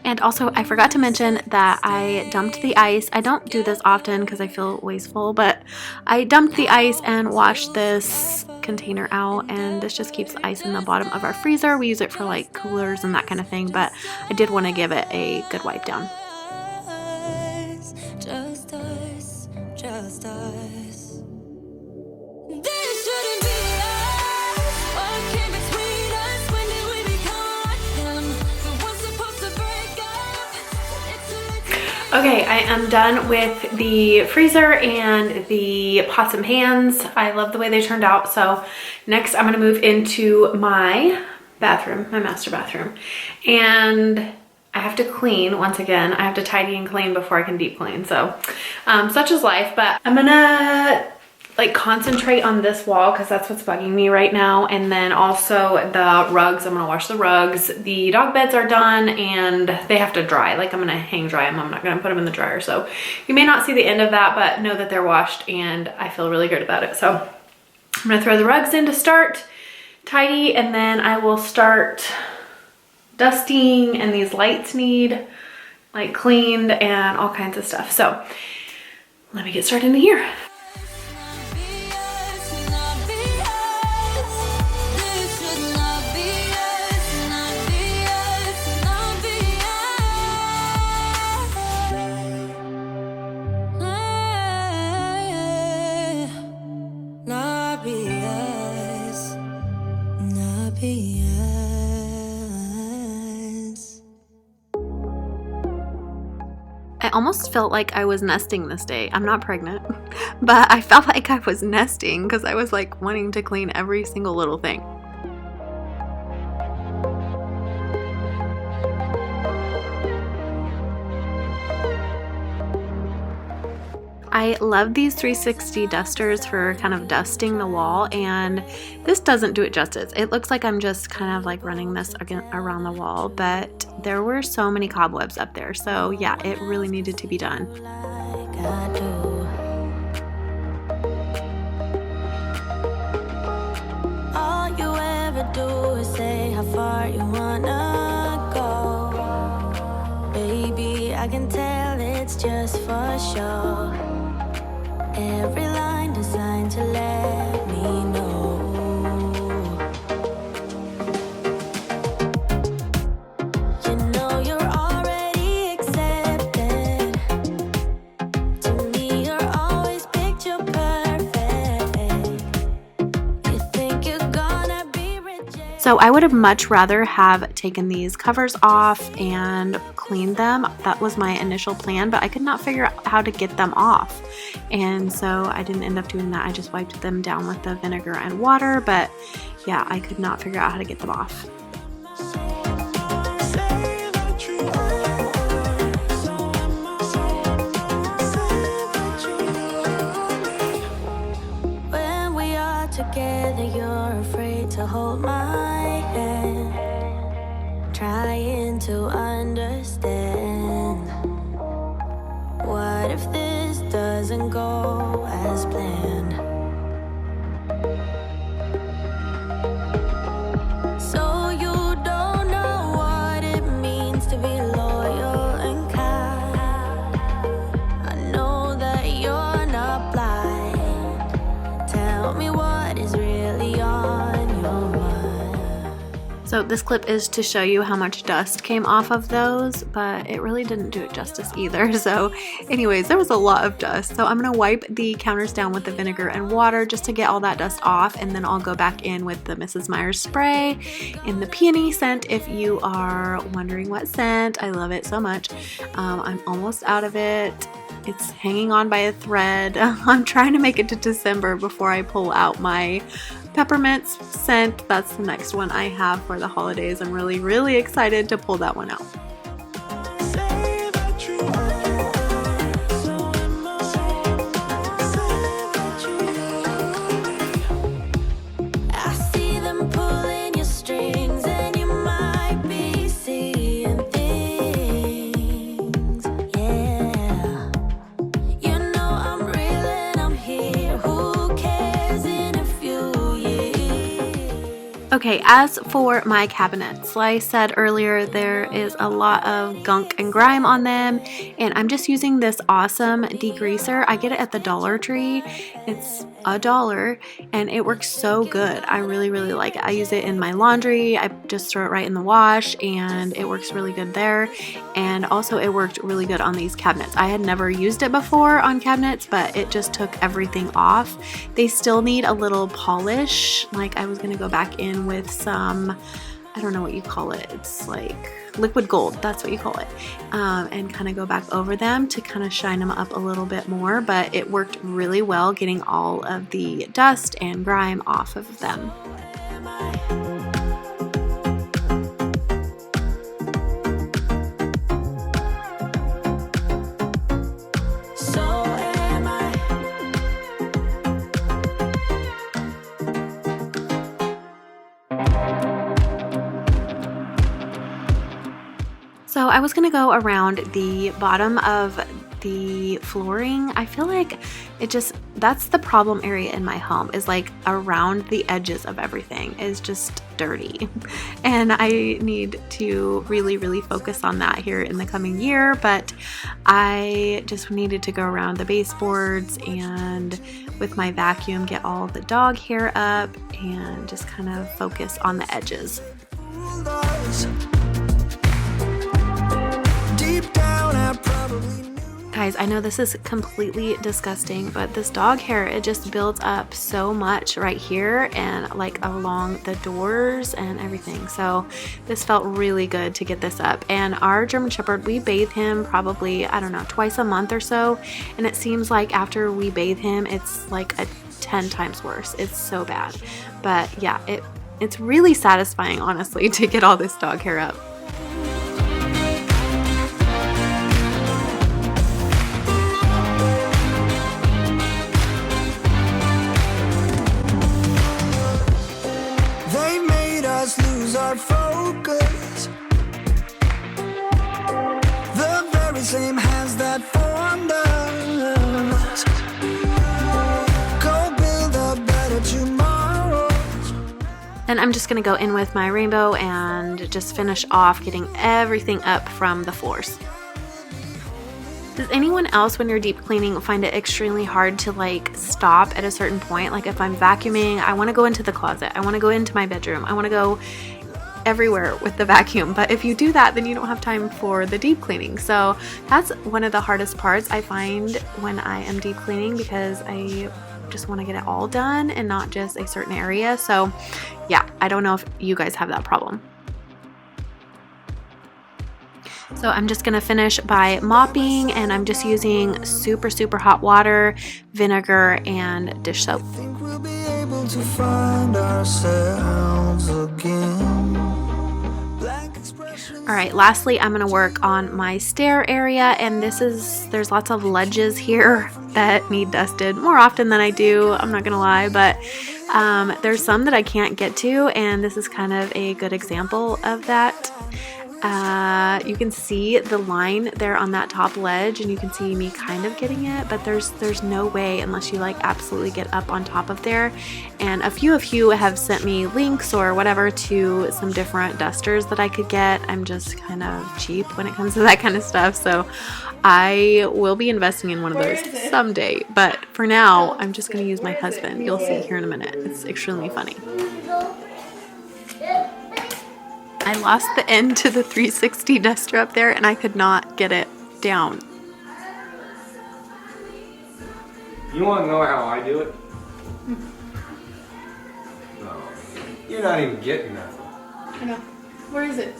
And also, I forgot to mention that I dumped the ice. I don't do this often because I feel wasteful, but I dumped the ice and washed this container out, and this just keeps the ice in the bottom of our freezer. We use it for like coolers and that kind of thing, but I did want to give it a good wipe down. Just us, just us. This shouldn't be us. What came between us? When did we become like them? We weren't supposed to break up. It's too late to make Okay, I am done with the freezer and the pots and pans. I love the way they turned out. So next I'm gonna move into my bathroom, my master bathroom. And I have to clean once again. I have to tidy and clean before I can deep clean. So such is life, but I'm gonna like concentrate on this wall because that's what's bugging me right now. And then also the rugs, I'm gonna wash the rugs. The dog beds are done and they have to dry. Like I'm gonna hang dry them. I'm not gonna put them in the dryer. So you may not see the end of that, but know that they're washed and I feel really good about it. So I'm gonna throw the rugs in to start tidy, and then I will start dusting, and these lights need like cleaned and all kinds of stuff. So let me get started in here. not be us, not be us. oblivious. I almost felt like I was nesting this day. I'm not pregnant, but I felt like I was nesting because I was like wanting to clean every single little thing. I love these 360 dusters for kind of dusting the wall, and this doesn't do it justice. It looks like I'm just kind of like running this around the wall, but there were so many cobwebs up there. So yeah, it really needed to be done. All you ever do is say how far you wanna go. Baby, I can tell it's just for sure. Every line designed to let me know. You know you're already accepted. To me, you're always picture perfect. You think you're gonna be rejected. So I would have much rather have taken these covers off and cleaned them. That was my initial plan, but I could not figure out how to get them off. And so I didn't end up doing that. I just wiped them down with the vinegar and water, but yeah, I could not figure out how to get them off. When we are together, you're afraid to hold my hand, trying to understand. What if this doesn't go as planned? So you don't know what it means to be loyal and kind. I know that you're not blind. Tell me what is really on your mind. So this clip is to show you how much dust came off of those, but it really didn't do it justice either. So anyways, there was a lot of dust. So I'm gonna wipe the counters down with the vinegar and water just to get all that dust off, and then I'll go back in with the Mrs. Meyers spray in the peony scent. If you are wondering what scent, I love it so much. I'm almost out of it. It's hanging on by a thread. I'm trying to make it to December before I pull out my peppermint scent. That's the next one I have for the holidays. I'm really, really excited to pull that one out. I see them pulling your strings, and you might be seeing things. Yeah, you know I'm real and I'm here. Who cares in a few years? Okay, as for my cabinets, like I said earlier, there is a lot of gunk and grime on them, and I'm just using this awesome degreaser. I get it at the Dollar Tree. It's $1 and it works so good. I really, really like it. I use it in my laundry. I just throw it right in the wash and it works really good there. And also it worked really good on these cabinets. I had never used it before on cabinets, but it just took everything off. They still need a little polish. Like I was gonna go back in with some, I don't know what you call it. It's like liquid gold, that's what you call it, and kind of go back over them to kind of shine them up a little bit more, but it worked really well getting all of the dust and grime off of them. So I was gonna go around the bottom of the flooring. I feel like it just, that's the problem area in my home, is like around the edges of everything is just dirty. And I need to really, really focus on that here in the coming year, but I just needed to go around the baseboards and with my vacuum get all the dog hair up and just kind of focus on the edges. Guys, I know this is completely disgusting, but this dog hair, it just builds up so much right here and like along the doors and everything. So this felt really good to get this up. And our German Shepherd, we bathe him probably, I don't know, twice a month or so. And it seems like after we bathe him, it's like 10 times worse. It's so bad. But yeah, it's really satisfying, honestly, to get all this dog hair up. Our focus, the very same hands that formed us. Go build a better tomorrow. And I'm just gonna go in with my rainbow and just finish off getting everything up from the floors. Does anyone else, when you're deep cleaning, find it extremely hard to like stop at a certain point? Like if I'm vacuuming, I want to go into the closet, I want to go into my bedroom, I want to go everywhere with the vacuum. But if you do that, then you don't have time for the deep cleaning. So that's one of the hardest parts I find when I am deep cleaning, because I just want to get it all done and not just a certain area. So yeah, I don't know if you guys have that problem. So I'm just gonna finish by mopping, and I'm just using super hot water, vinegar, and dish soap. I think we'll be able to find ourselves again. All right, lastly, I'm gonna work on my stair area, and there's lots of ledges here that need dusted more often than I do, I'm not gonna lie, but there's some that I can't get to, and this is kind of a good example of that. You can see the line there on that top ledge, and you can see me kind of getting it, but there's no way unless you like absolutely get up on top of there. And a few of you have sent me links or whatever to some different dusters that I could get. I'm just kind of cheap when it comes to that kind of stuff, so I will be investing in one of those someday, but for now I'm just going to use my husband. You'll see here in a minute. It's extremely funny. I lost the end to the 360 duster up there, and I could not get it down. You want to know how I do it? No. You're not even getting nothing. I know. Where is it?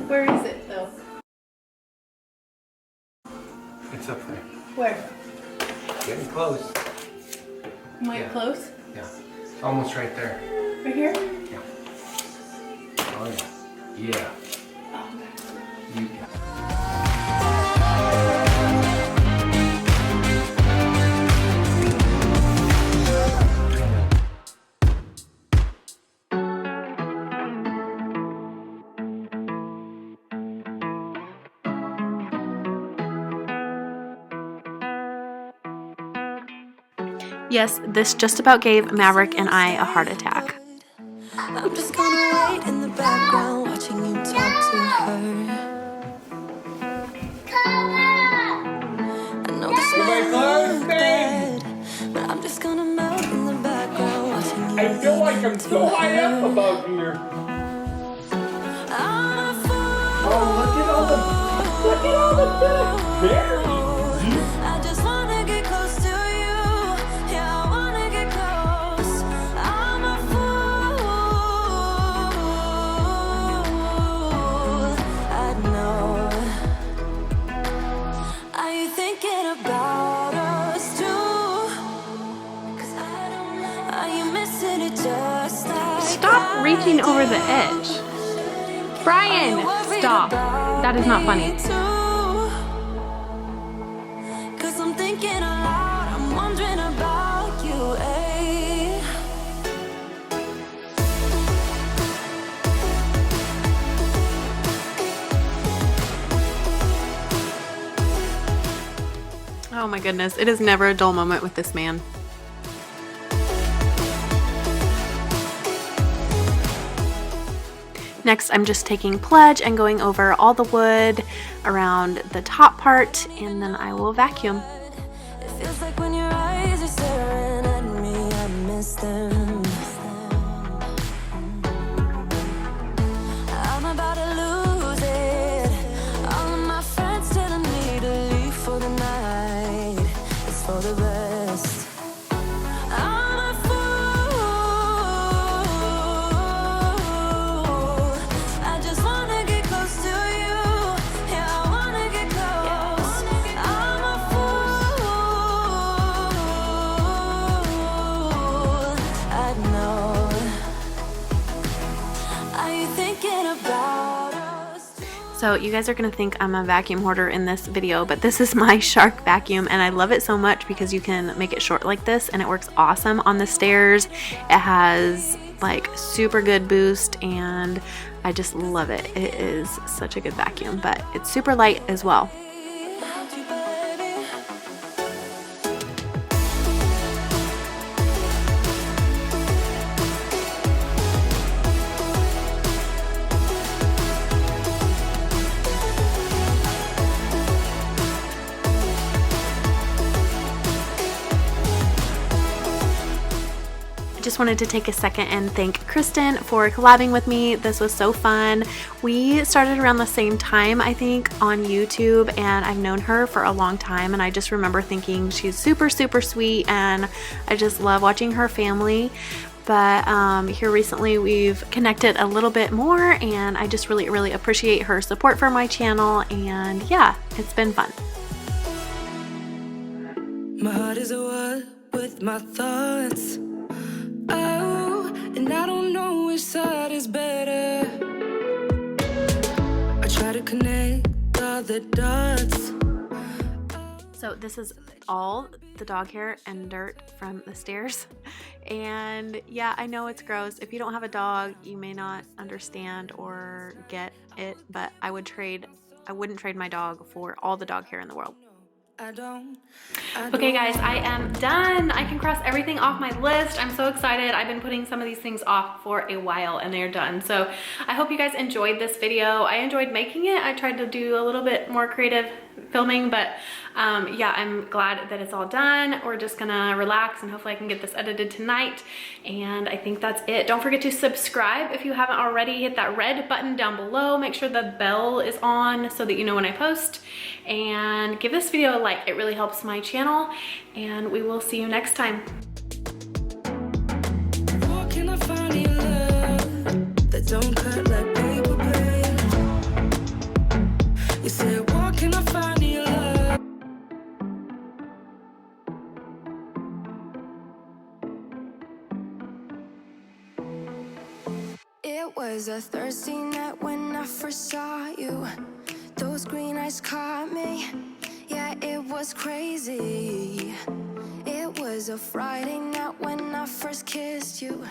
Where is it, though? It's up there. Where? Getting close. Am I close? Yeah. It's almost right there. Right here? Yeah. Oh, yeah. Yeah. You got it. Yes, this just about gave Maverick and I a heart attack. I'm just gonna wait in the background, watching you talk to her. I know this might look bad, but I'm just gonna melt in the background, watching you. I feel like I'm so high up above here. I'm a fool. Oh, look at all the berries. I just wanna get close to you. Yeah, I wanna get close. I'm a fool. I know. Are you thinking about us too? 'Cause I don't know. Are you missing it just like Stop reaching over the edge. Brian, stop. That is not funny. Cause I'm thinking aloud, I'm wondering about you, eh? Oh my goodness, it is never a dull moment with this man. Next, I'm just taking Pledge and going over all the wood around the top part, and then I will vacuum. It feels like when your eyes are staring at me, I miss them. I'm about to lose it. All of my friends telling me So you guys are gonna think I'm a vacuum hoarder in this video, but this is my Shark vacuum and I love it so much because you can make it short like this and it works awesome on the stairs. It has like super good boost and I just love it. It is such a good vacuum, but it's super light as well. Just wanted to take a second and thank Kristen for collabing with me. This was so fun. We started around the same time, I think, on YouTube, and I've known her for a long time, and I just remember thinking she's super sweet, and I just love watching her family. But here recently we've connected a little bit more, and I just really appreciate her support for my channel, and yeah, it's been fun. My heart is at war with my thoughts. Oh, and I don't know which side is better. I try to connect all the dots. So this is all the dog hair and dirt from the stairs. And yeah, I know it's gross. If you don't have a dog, you may not understand or get it, but I wouldn't trade my dog for all the dog hair in the world. Okay guys, I am done. I can cross everything off my list. I'm so excited. I've been putting some of these things off for a while and they're done. So I hope you guys enjoyed this video. I enjoyed making it. I tried to do a little bit more creative filming, but yeah, I'm glad that it's all done. We're just gonna relax and hopefully I can get this edited tonight. And I think that's it. Don't forget to subscribe if you haven't already. Hit that red button down below. Make sure the bell is on so that you know when I post. And give this video a like. It really helps my channel. And we will see you next time. Where can I find your love that don't cut like paper plate? You said, where can I find your love? It was a Thursday night when I first saw you. Those green eyes caught me. Yeah, it was crazy. It was a Friday night when I first kissed you.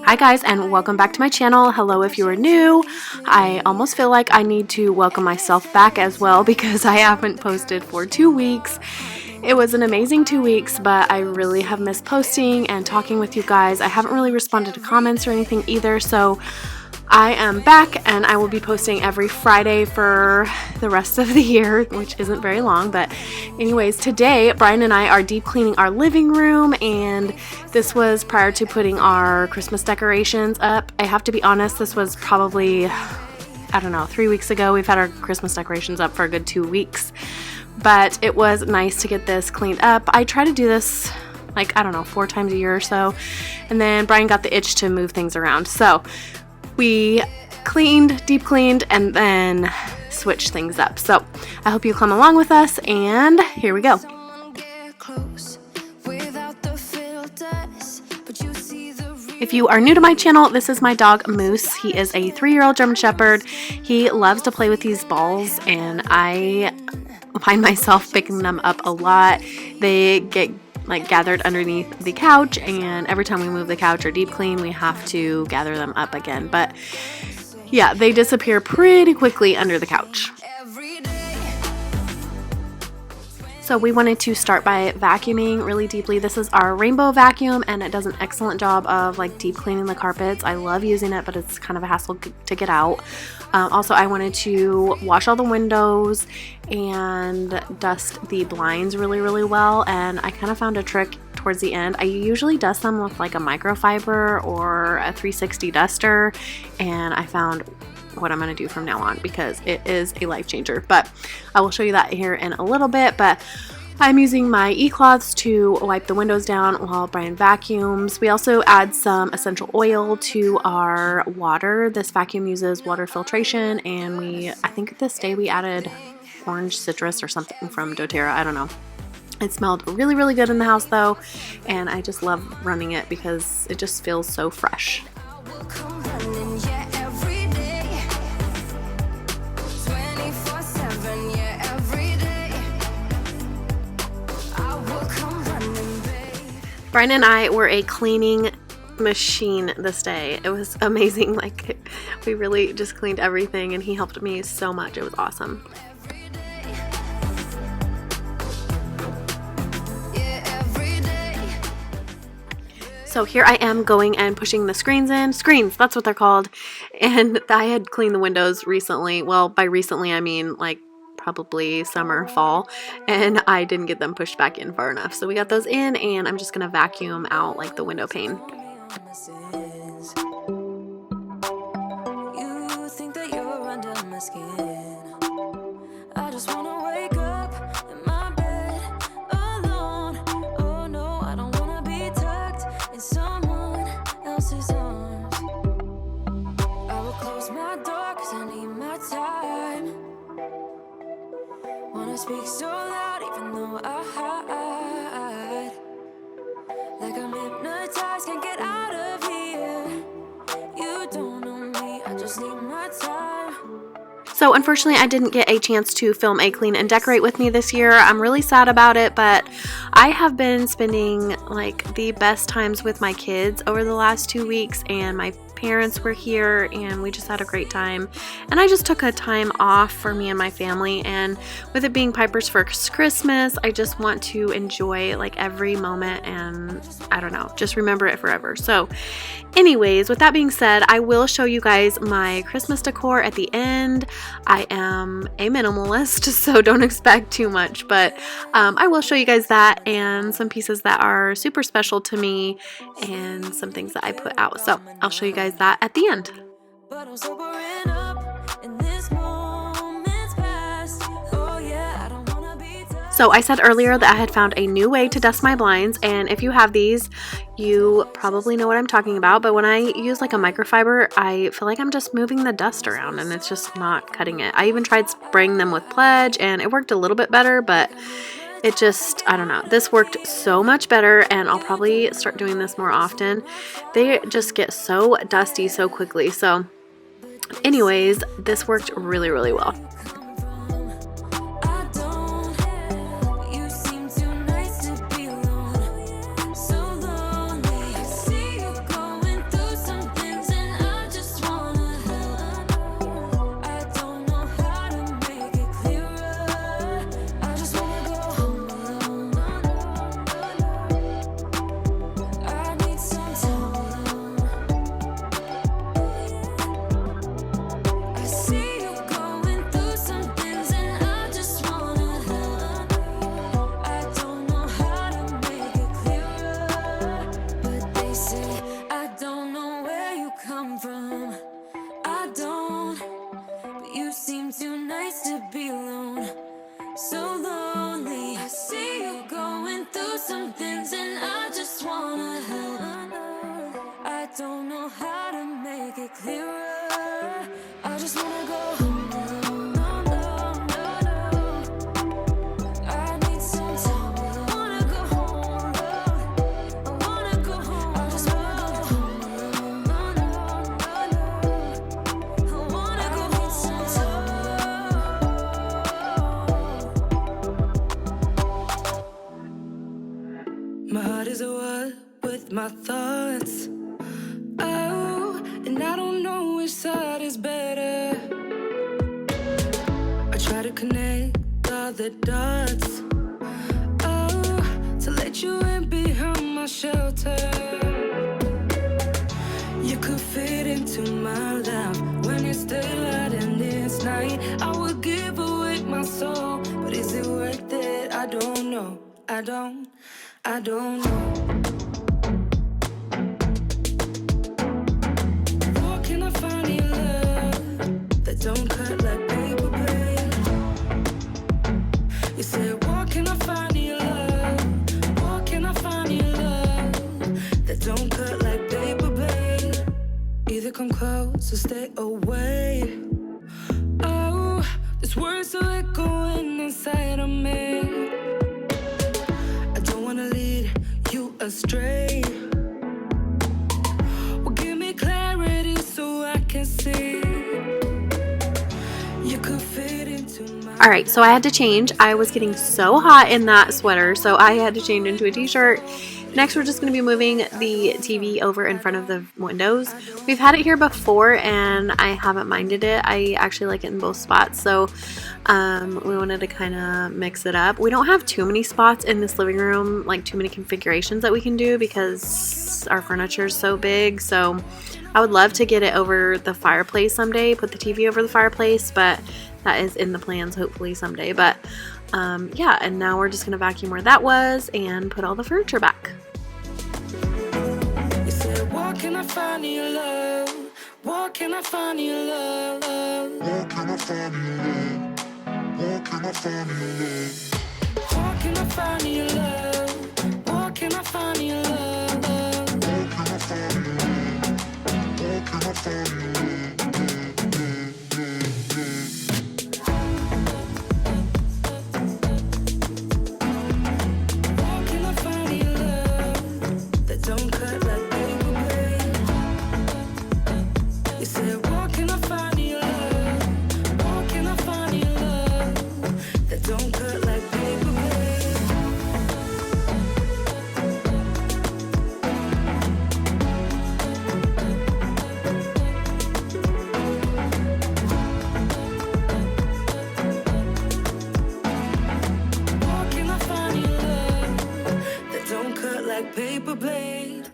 Hi guys, and welcome back to my channel. Hello if you are new. I almost feel like I need to welcome myself back as well because I haven't posted for 2 weeks. It was an amazing 2 weeks, but I really have missed posting and talking with you guys. I haven't really responded to comments or anything either, so I am back and I will be posting every Friday for the rest of the year, which isn't very long. But anyways, today Brian and I are deep cleaning our living room, and this was prior to putting our Christmas decorations up. I have to be honest, this was probably, I don't know, 3 weeks ago. We've had our Christmas decorations up for a good 2 weeks, but it was nice to get this cleaned up. I try to do this like, I don't know, 4 times a year or so, and then Brian got the itch to move things around. So we cleaned, deep cleaned, and then switched things up. So I hope you come along with us, and here we go. If you are new to my channel, this is my dog Moose. He is a 3-year-old German Shepherd. He loves to play with these balls, and I find myself picking them up a lot. They get like gathered underneath the couch, and every time we move the couch or deep clean, we have to gather them up again. But yeah, they disappear pretty quickly under the couch. So we wanted to start by vacuuming really deeply. This is our rainbow vacuum, and it does an excellent job of like deep cleaning the carpets. I love using it, but it's kind of a hassle to get out. Also, I wanted to wash all the windows and dust the blinds really well, and I kind of found a trick towards the end. I usually dust them with like a microfiber or a 360 duster, and I found what I'm going to do from now on because it is a life changer. But I will show you that here in a little bit. But I'm using my e-cloths to wipe the windows down while Brian vacuums. We also add some essential oil to our water. This vacuum uses water filtration, and I think this day we added orange citrus or something from doTERRA. I don't know. It smelled really good in the house though, and I just love running it because it just feels so fresh. Brian and I were a cleaning machine this day. It was amazing. Like, we really just cleaned everything, and he helped me so much. It was awesome. So here I am going and pushing the screens in. Screens, that's what they're called. And I had cleaned the windows recently. Well, by recently I mean like probably summer, fall, and I didn't get them pushed back in far enough. So we got those in, and I'm just gonna vacuum out like the window pane. You think that you're under my skin. I just wanna wake up in my bed alone. Oh no, I don't wanna be tucked in someone else's arms. I will close my door 'cause I need my time. Wanna speak so loud even though I hide. Like I'm hypnotized, can't get out of here. You don't know me, I just need my time. So unfortunately I didn't get a chance to film a clean and decorate with me this year. I'm really sad about it, but I have been spending like the best times with my kids over the last 2 weeks, and my parents were here and we just had a great time. And I just took a time off for me and my family, and with it being Piper's first Christmas, I just want to enjoy like every moment and I don't know, just remember it forever. So anyways, with that being said, I will show you guys my Christmas decor at the end. I am a minimalist, so don't expect too much, but I will show you guys that and some pieces that are super special to me and some things that I put out. So I'll show you guys that at the end. But I'm sobering up in this moment's past. Oh yeah, I don't wanna be touched. So I said earlier that I had found a new way to dust my blinds, and if you have these, you probably know what I'm talking about. But when I use like a microfiber, I feel like I'm just moving the dust around and it's just not cutting it. I even tried spraying them with Pledge and it worked a little bit better, but it just, I don't know. This worked so much better, and I'll probably start doing this more often. They just get so dusty so quickly. So anyways, this worked really, really well. I don't. You seem too nice to be alone. So lonely. I see you going through some things and I just wanna help. I don't know how to make it clearer. I just wanna go home alone. I need some time alone. I see you going through some things and I just wanna help. I don't know how to make it clearer, but they say I don't know where you come from. I don't, but you seem too nice to be alone. So lonely. I see you going through some things and I just wanna help. I don't know how to make it clearer. I just wanna go home alone. I need some time alone. I wanna go home alone. I wanna go home. I just wanna go home alone. I wanna go home some time. My heart is at war with my thoughts. Oh, and I don't know which side is better. I try to connect all the dots. Oh, to let you in behind my shelter. You could fit into my life when it's daylight and it's night. I would give away my soul, but is it worth it? I don't know. I don't know. Where can I find your love that don't cut like paper blade? You said, where can I find your love? Where can I find your love that don't cut like paper blade? Either come close or stay away. Oh, this words are echoing inside of me. I don't wanna lead you astray. Well, give me clarity so I can see. You could fit into my. All right, so I had to change. I was getting so hot in that sweater, so I had to change into a t-shirt. Next, we're just going to be moving the TV over in front of the windows. We've had it here before and I haven't minded it. I actually like it in both spots, so we wanted to kind of mix it up. We don't have too many spots in this living room, like too many configurations that we can do because our furniture is so big. So I would love to get it over the fireplace someday, put the TV over the fireplace, but that is in the plans hopefully someday. But yeah, and now we're just going to vacuum where that was and put all the furniture back. You said, what can I find in your love? What can I find in your love? What can I find in your love? What can I find in your love? What can I find in your love? What can I find in your love? What can I find in your love? What can I find in your love? Don't cut like paper blade. You said, what can I find in your love? What can I find in your love? That don't cut like paper blade. What can I find in your love? That don't cut like paper blade.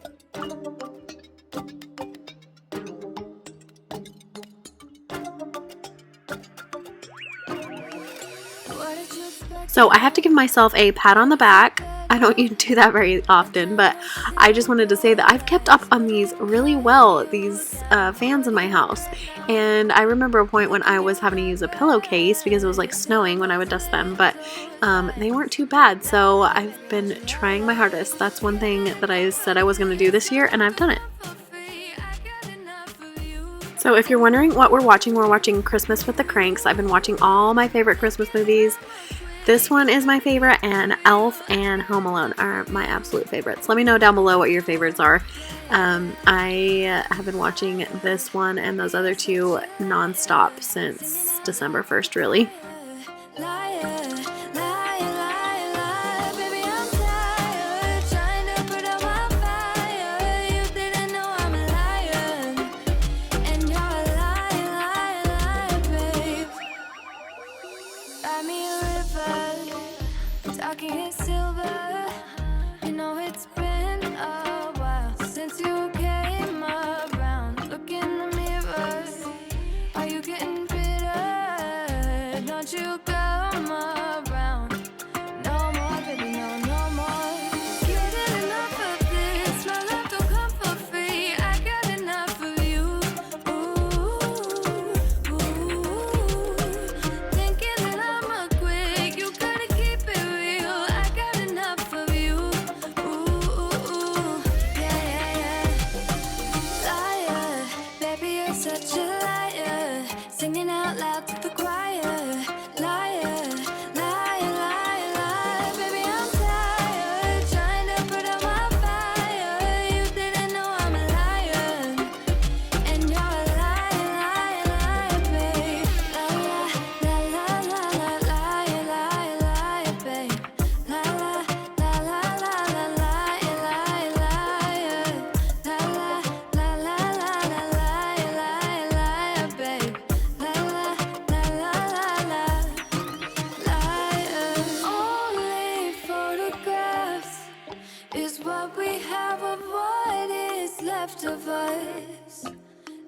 So I have to give myself a pat on the back. I don't do that very often, but I just wanted to say that I've kept up on these really well, these fans in my house. And I remember a point when I was having to use a pillowcase because it was like snowing when I would dust them, but they weren't too bad. So I've been trying my hardest. That's one thing that I said I was going to do this year, and I've done it. So if you're wondering what we're watching Christmas with the Cranks. I've been watching all my favorite Christmas movies. This one is my favorite, and Elf and Home Alone are my absolute favorites. Let me know down below what your favorites are. I have been watching this one and those other two non-stop since December 1st, really.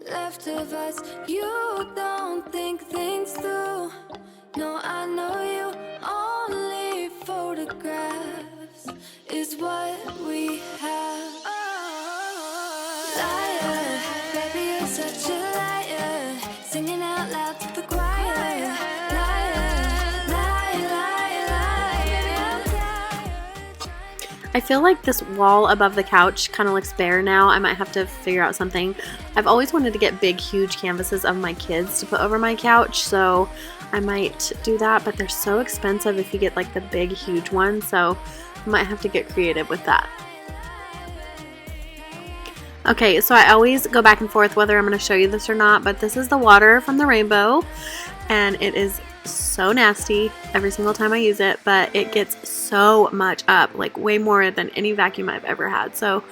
Left of us, you don't think things through. No, I know you. Only photographs is what we have. Liar, baby, you're such a liar. Singing out loud to the choir. Liar, liar, liar, liar. Baby, I'm tired. I feel like this wall above the couch kind of looks bare now. I might have to figure out something. I've always wanted to get big, huge canvases of my kids to put over my couch, so I might do that, but they're so expensive if you get like the big, huge ones, so I might have to get creative with that. Okay, so I always go back and forth whether I'm going to show you this or not, but this is the water from the rainbow, and it is so nasty every single time I use it, but it gets so much up, like way more than any vacuum I've ever had. So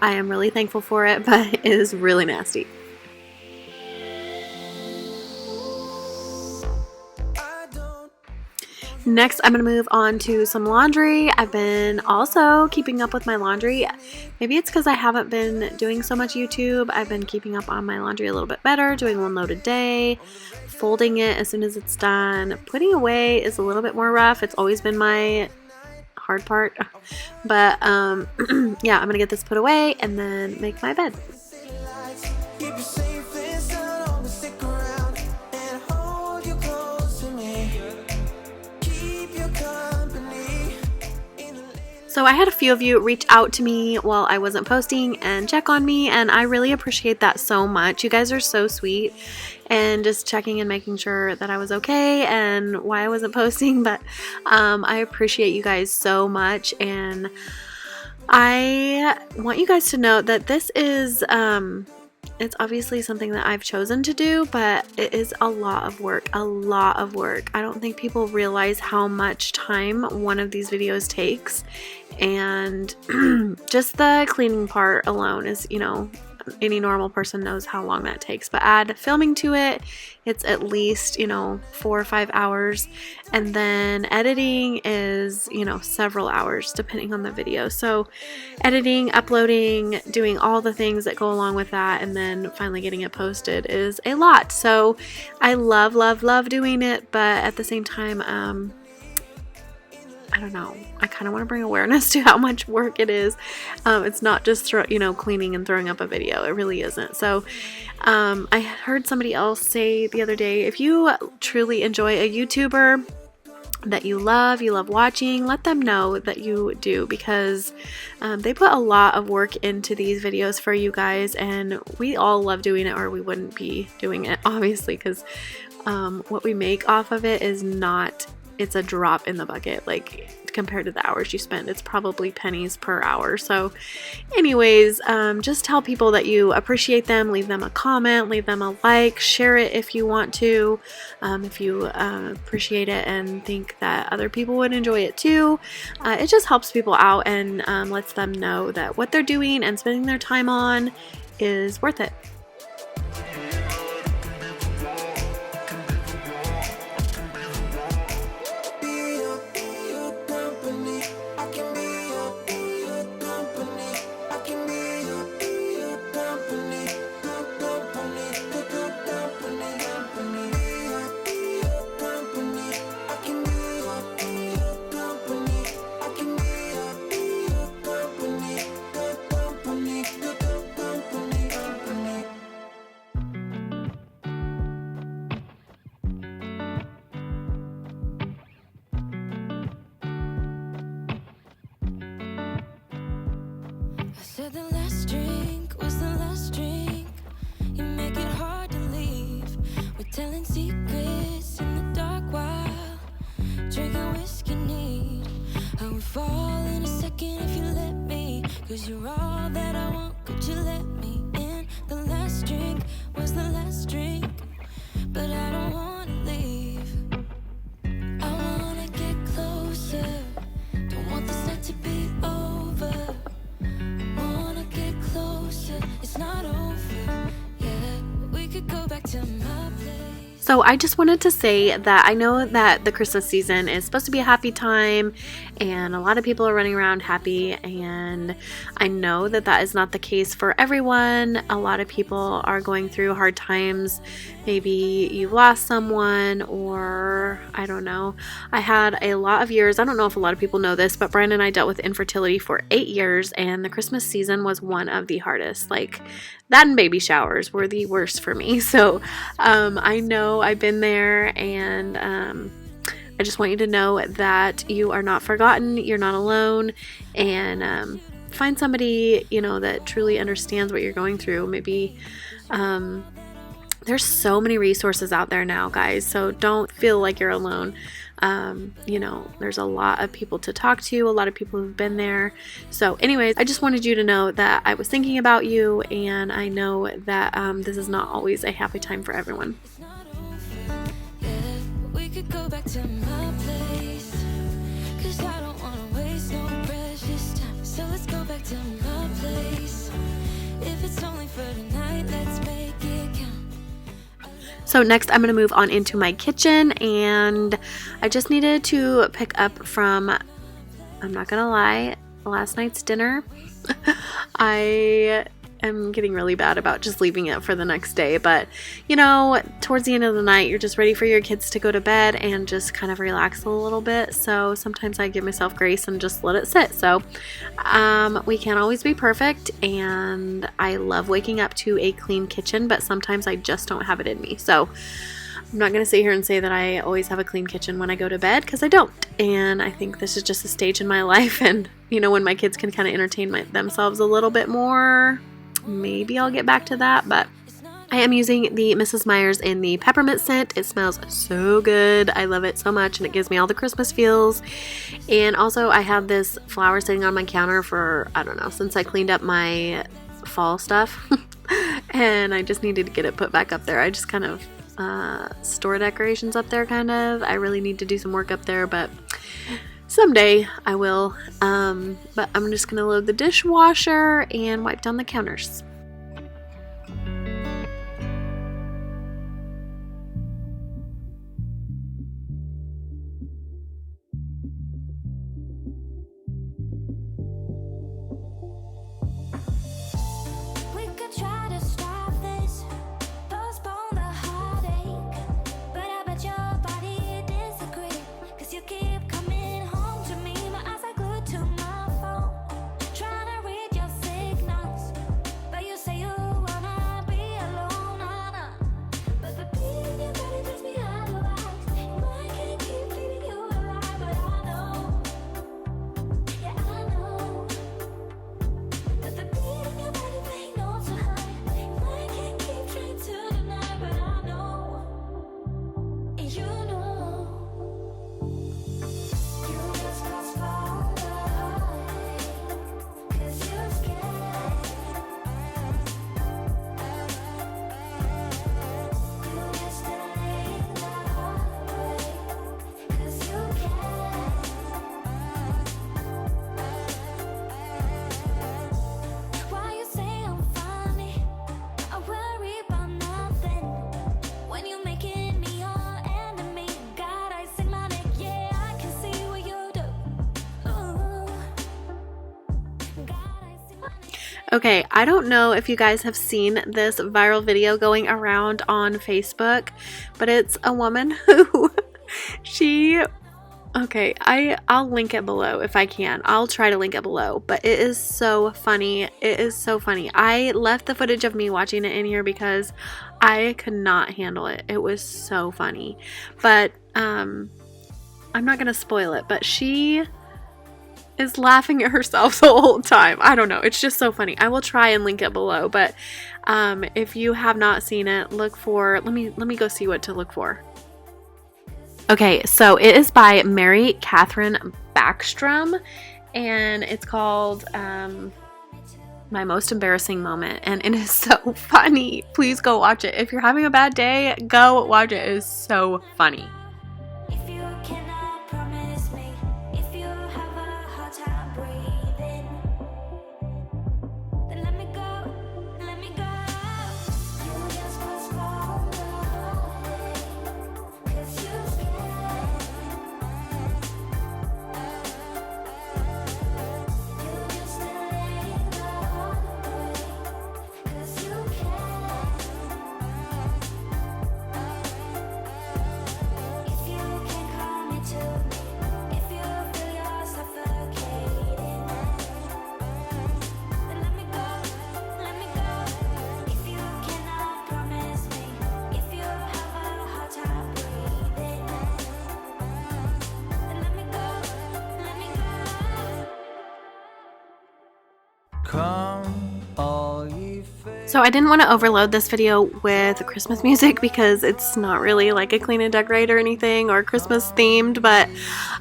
I am really thankful for it, but it is really nasty. Next, I'm going to move on to some laundry. I've been also keeping up with my laundry. Maybe it's because I haven't been doing so much YouTube. I've been keeping up on my laundry a little bit better, doing one load a day, folding it as soon as it's done. Putting away is a little bit more rough. It's always been my hard part. But yeah, I'm going to get this put away and then make my bed. So I had a few of you reach out to me while I wasn't posting and check on me, and I really appreciate that so much. You guys are so sweet and just checking and making sure that I was okay and why I wasn't posting, but I appreciate you guys so much, and I want you guys to know that this is it's obviously something that I've chosen to do, but it is a lot of work, a lot of work. I don't think people realize how much time one of these videos takes, and just the cleaning part alone is, you know, any normal person knows how long that takes, but add filming to it, it's at least, you know, 4 or 5 hours, and then editing is, you know, several hours depending on the video. So editing, uploading, doing all the things that go along with that, and then finally getting it posted is a lot. So I love doing it, but at the same time, I don't know, I kind of want to bring awareness to how much work it is. It's not just cleaning and throwing up a video. It really isn't. So I heard somebody else say the other day, if you truly enjoy a YouTuber that you love watching, let them know that you do, because they put a lot of work into these videos for you guys, and we all love doing it, or we wouldn't be doing it, obviously, because what we make off of it is not, it's a drop in the bucket, like compared to the hours you spend. It's probably pennies per hour. So anyways, just tell people that you appreciate them, leave them a comment, leave them a like, share it if you want to, if you appreciate it and think that other people would enjoy it too. It just helps people out and lets them know that what they're doing and spending their time on is worth it. Said the last drink was the last drink. You make it hard to leave. We're telling secrets in the dark while drinking whiskey neat. I would fall in a second if you let me, 'cause you're all that I want. Could you let me in? The last drink was the last drink, but I don't wanna leave. I wanna get closer. Don't want this night to be over. It's not over yet. We could go back to my place. So I just wanted to say that I know that the Christmas season is supposed to be a happy time, and a lot of people are running around happy, and I know that that is not the case for everyone. A lot of people are going through hard times. Maybe you've lost someone, or I don't know. I had a lot of years, I don't know if a lot of people know this, but Brian and I dealt with infertility for 8 years, and the Christmas season was one of the hardest. Like, that and baby showers were the worst for me. So I know I've been there, and I just want you to know that you are not forgotten, you're not alone, and find somebody, you know, that truly understands what you're going through. Maybe there's so many resources out there now, guys, so don't feel like you're alone. You know, there's a lot of people to talk to, a lot of people who've been there. So anyways, I just wanted you to know that I was thinking about you, and I know that this is not always a happy time for everyone. It's not over yet. We could go back to my place, 'cause I don't wanna waste no precious time. So let's go back to my place. If it's only for tonight, let's make it count. So next I'm going to move on into my kitchen, and I just needed to pick up from, I'm not going to lie, last night's dinner. I am getting really bad about just leaving it for the next day, but you know, towards the end of the night you're just ready for your kids to go to bed and just kind of relax a little bit. So sometimes I give myself grace and just let it sit. So we can't always be perfect, and I love waking up to a clean kitchen, but sometimes I just don't have it in me. So I'm not going to sit here and say that I always have a clean kitchen when I go to bed, because I don't. And I think this is just a stage in my life, and you know, when my kids can kind of entertain themselves a little bit more, maybe I'll get back to that. But I am using the Mrs. Meyers in the peppermint scent. It smells so good. I love it so much, and it gives me all the Christmas feels. And also I have this flower sitting on my counter for, I don't know, since I cleaned up my fall stuff. And I just needed to get it put back up there. I just kind of store decorations up there, kind of. I really need to do some work up there, but someday I will. But I'm just gonna load the dishwasher and wipe down the counters. We could try to stop this, postpone the heartache, but I bet your body disagree, 'cause you keep coming home to me. My eyes are glued to my phone, trying to read your signals, but you say you wanna be alone, but the beat in your body makes me idolize. I can't keep leaving you alive, but I know, yeah I know, that the beat in your body make no to hide. I can't keep trying to deny, but I know, and you know, you just postpone the heartache, 'cause you're scared. You just delay the heartbreak, 'cause you care. Why you say I'm funny? I worry about nothing when you're making me your enemy. God, I sing my neck, yeah, I can see what you do. Ooh. God, I sing my neck. Okay, I don't know if you guys have seen this viral video going around on Facebook, but it's a woman who okay, I'll link it below if I can. I'll try to link it below, but it is so funny. It is so funny. I left the footage of me watching it in here because I could not handle it. It was so funny. But I'm not gonna spoil it, but she is laughing at herself the whole time. I don't know. It's just so funny. I will try and link it below, but if you have not seen it, look for, let me go see what to look for. Okay, so it is by Mary Catherine Backstrom, and it's called My Most Embarrassing Moment, and it is so funny. Please go watch it. If you're having a bad day, go watch it. It is so funny. If you cannot promise me, if you have a hard time breathing, then let me go, let me go. You just postpone the heartache, 'cause you're scared. You just delay the heartbreak, 'cause you care. If you can call me to me, if you feel you're suffocating, then let me go, let me go. If you cannot promise me, if you have a hard time breathing, then let me go, let me go. Come, all ye faithful. So I didn't want to overload this video with Christmas music because it's not really like a clean and decorate or anything or Christmas themed, but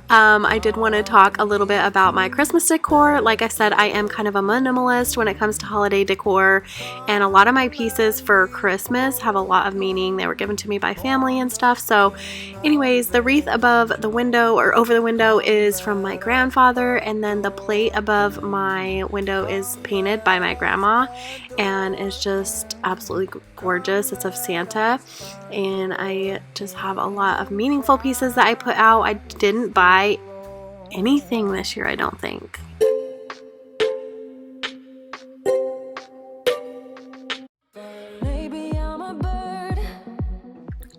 I did want to talk a little bit about my Christmas decor. Like I said, I am kind of a minimalist when it comes to holiday decor, and a lot of my pieces for Christmas have a lot of meaning. They were given to me by family and stuff. So anyways, the wreath above the window or over the window is from my grandfather, and then the plate above my window is painted by my grandma, and it's just absolutely gorgeous. It's of Santa, and I just have a lot of meaningful pieces that I put out. I didn't buy anything this year, I don't think.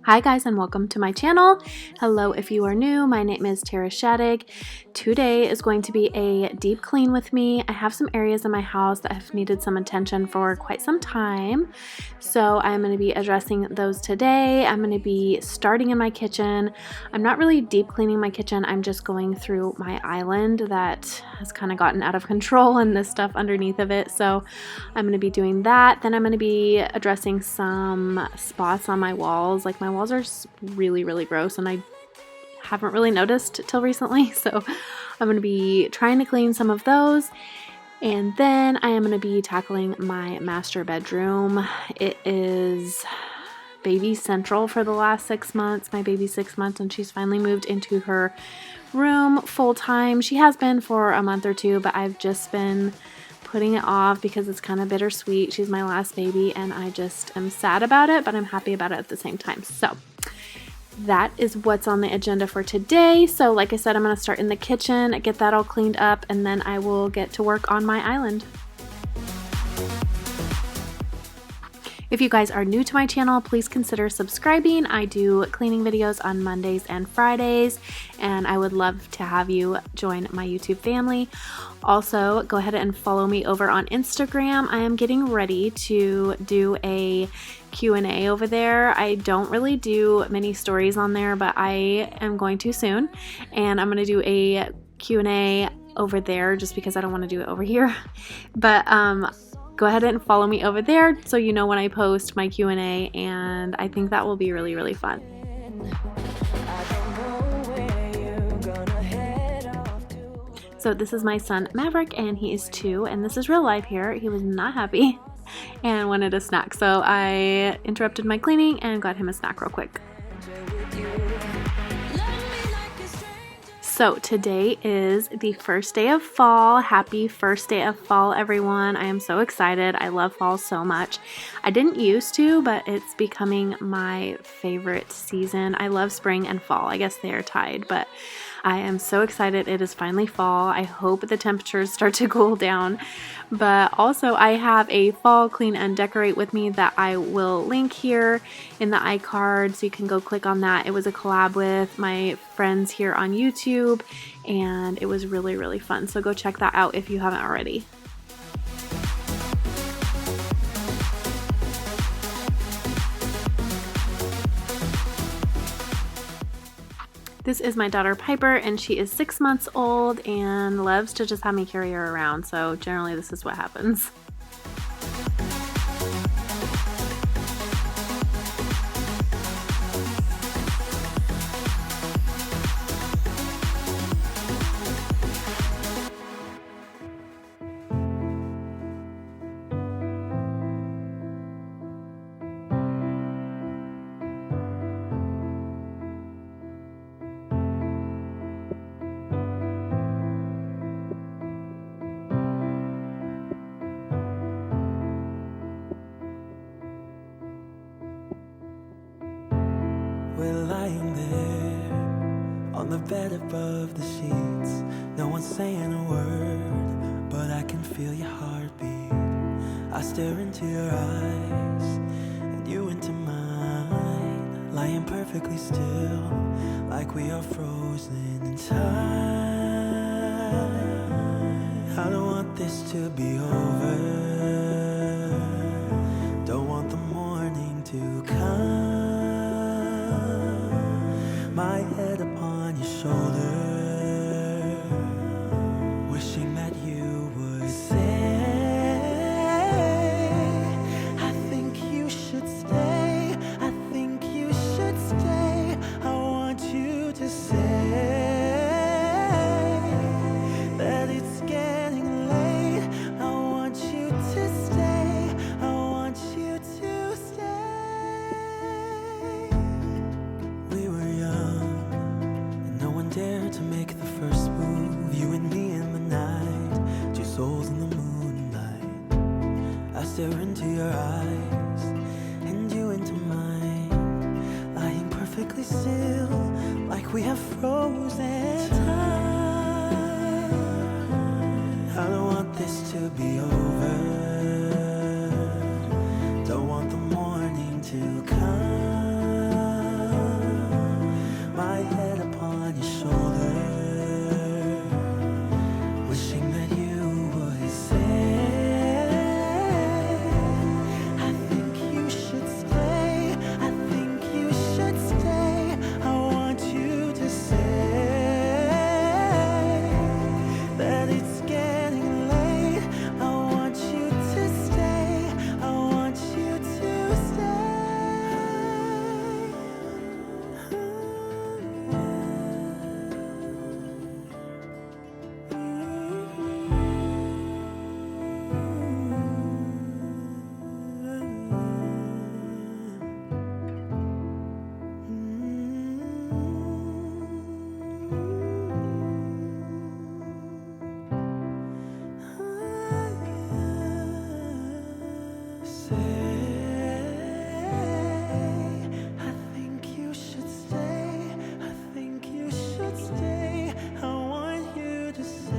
Hi guys, and welcome to my channel. Hello if you are new, my name is tschadeggyt. Today is going to be a deep clean with me. I have some areas in my house that have needed some attention for quite some time, so I'm going to be addressing those today. I'm going to be starting in my kitchen. I'm not really deep cleaning my kitchen, I'm just going through my island that has kind of gotten out of control and this stuff underneath of it, so I'm going to be doing that. Then I'm going to be addressing some spots on my walls. Like, my walls are really gross, and I haven't really noticed till recently, so I'm going to be trying to clean some of those. And then I am going to be tackling my master bedroom. It is baby central for the last 6 months. My baby's 6 months, and she's finally moved into her room full time. She has been for a month or two, but I've just been putting it off because it's kind of bittersweet. She's my last baby, and I just am sad about it, but I'm happy about it at the same time. So that is what's on the agenda for today. So like I said, I'm going to start in the kitchen, get that all cleaned up, and then I will get to work on my island. If you guys are new to my channel, please consider subscribing. I do cleaning videos on Mondays and Fridays, and I would love to have you join my YouTube family. Also, go ahead and follow me over on Instagram. I am getting ready to do a Q&A over there. I don't really do many stories on there, but I am going to soon, and I'm going to do a Q&A over there just because I don't want to do it over here. But go ahead and follow me over there so you know when I post my Q&A, and I think that will be really fun. So this is my son Maverick, and he is 2, and this is real life here. He was not happy and wanted a snack, so I interrupted my cleaning and got him a snack real quick. So today is the first day of fall. Happy first day of fall, everyone. I am so excited. I love fall so much. I didn't used to, but it's becoming my favorite season. I love spring and fall. I guess they are tied, but I am so excited. It is finally fall. I hope the temperatures start to cool down. But also, I have a fall clean and decorate with me that I will link here in the iCard, so you can go click on that. It was a collab with my friends here on YouTube, and it was really fun. So go check that out if you haven't already. This is my daughter Piper, and she is 6 months old and loves to just have me carry her around, so generally this is what happens. We're lying there on the bed above the sheets. No one's saying a word, but I can feel your heartbeat. I stare into your eyes and you into mine, lying perfectly still, like we are frozen in time. I don't want this to be over, don't want the morning to come. My head upon your shoulder, wishing that you would say, I we have frozen time. I don't want this to be over. Don't want the morning to come. My head upon your shoulder, wishing that you would say, I think you should stay. I think you should stay. I want you to say that it's getting late. I want you to stay. I want you to stay. I think you should stay. I think you should stay. I want you to say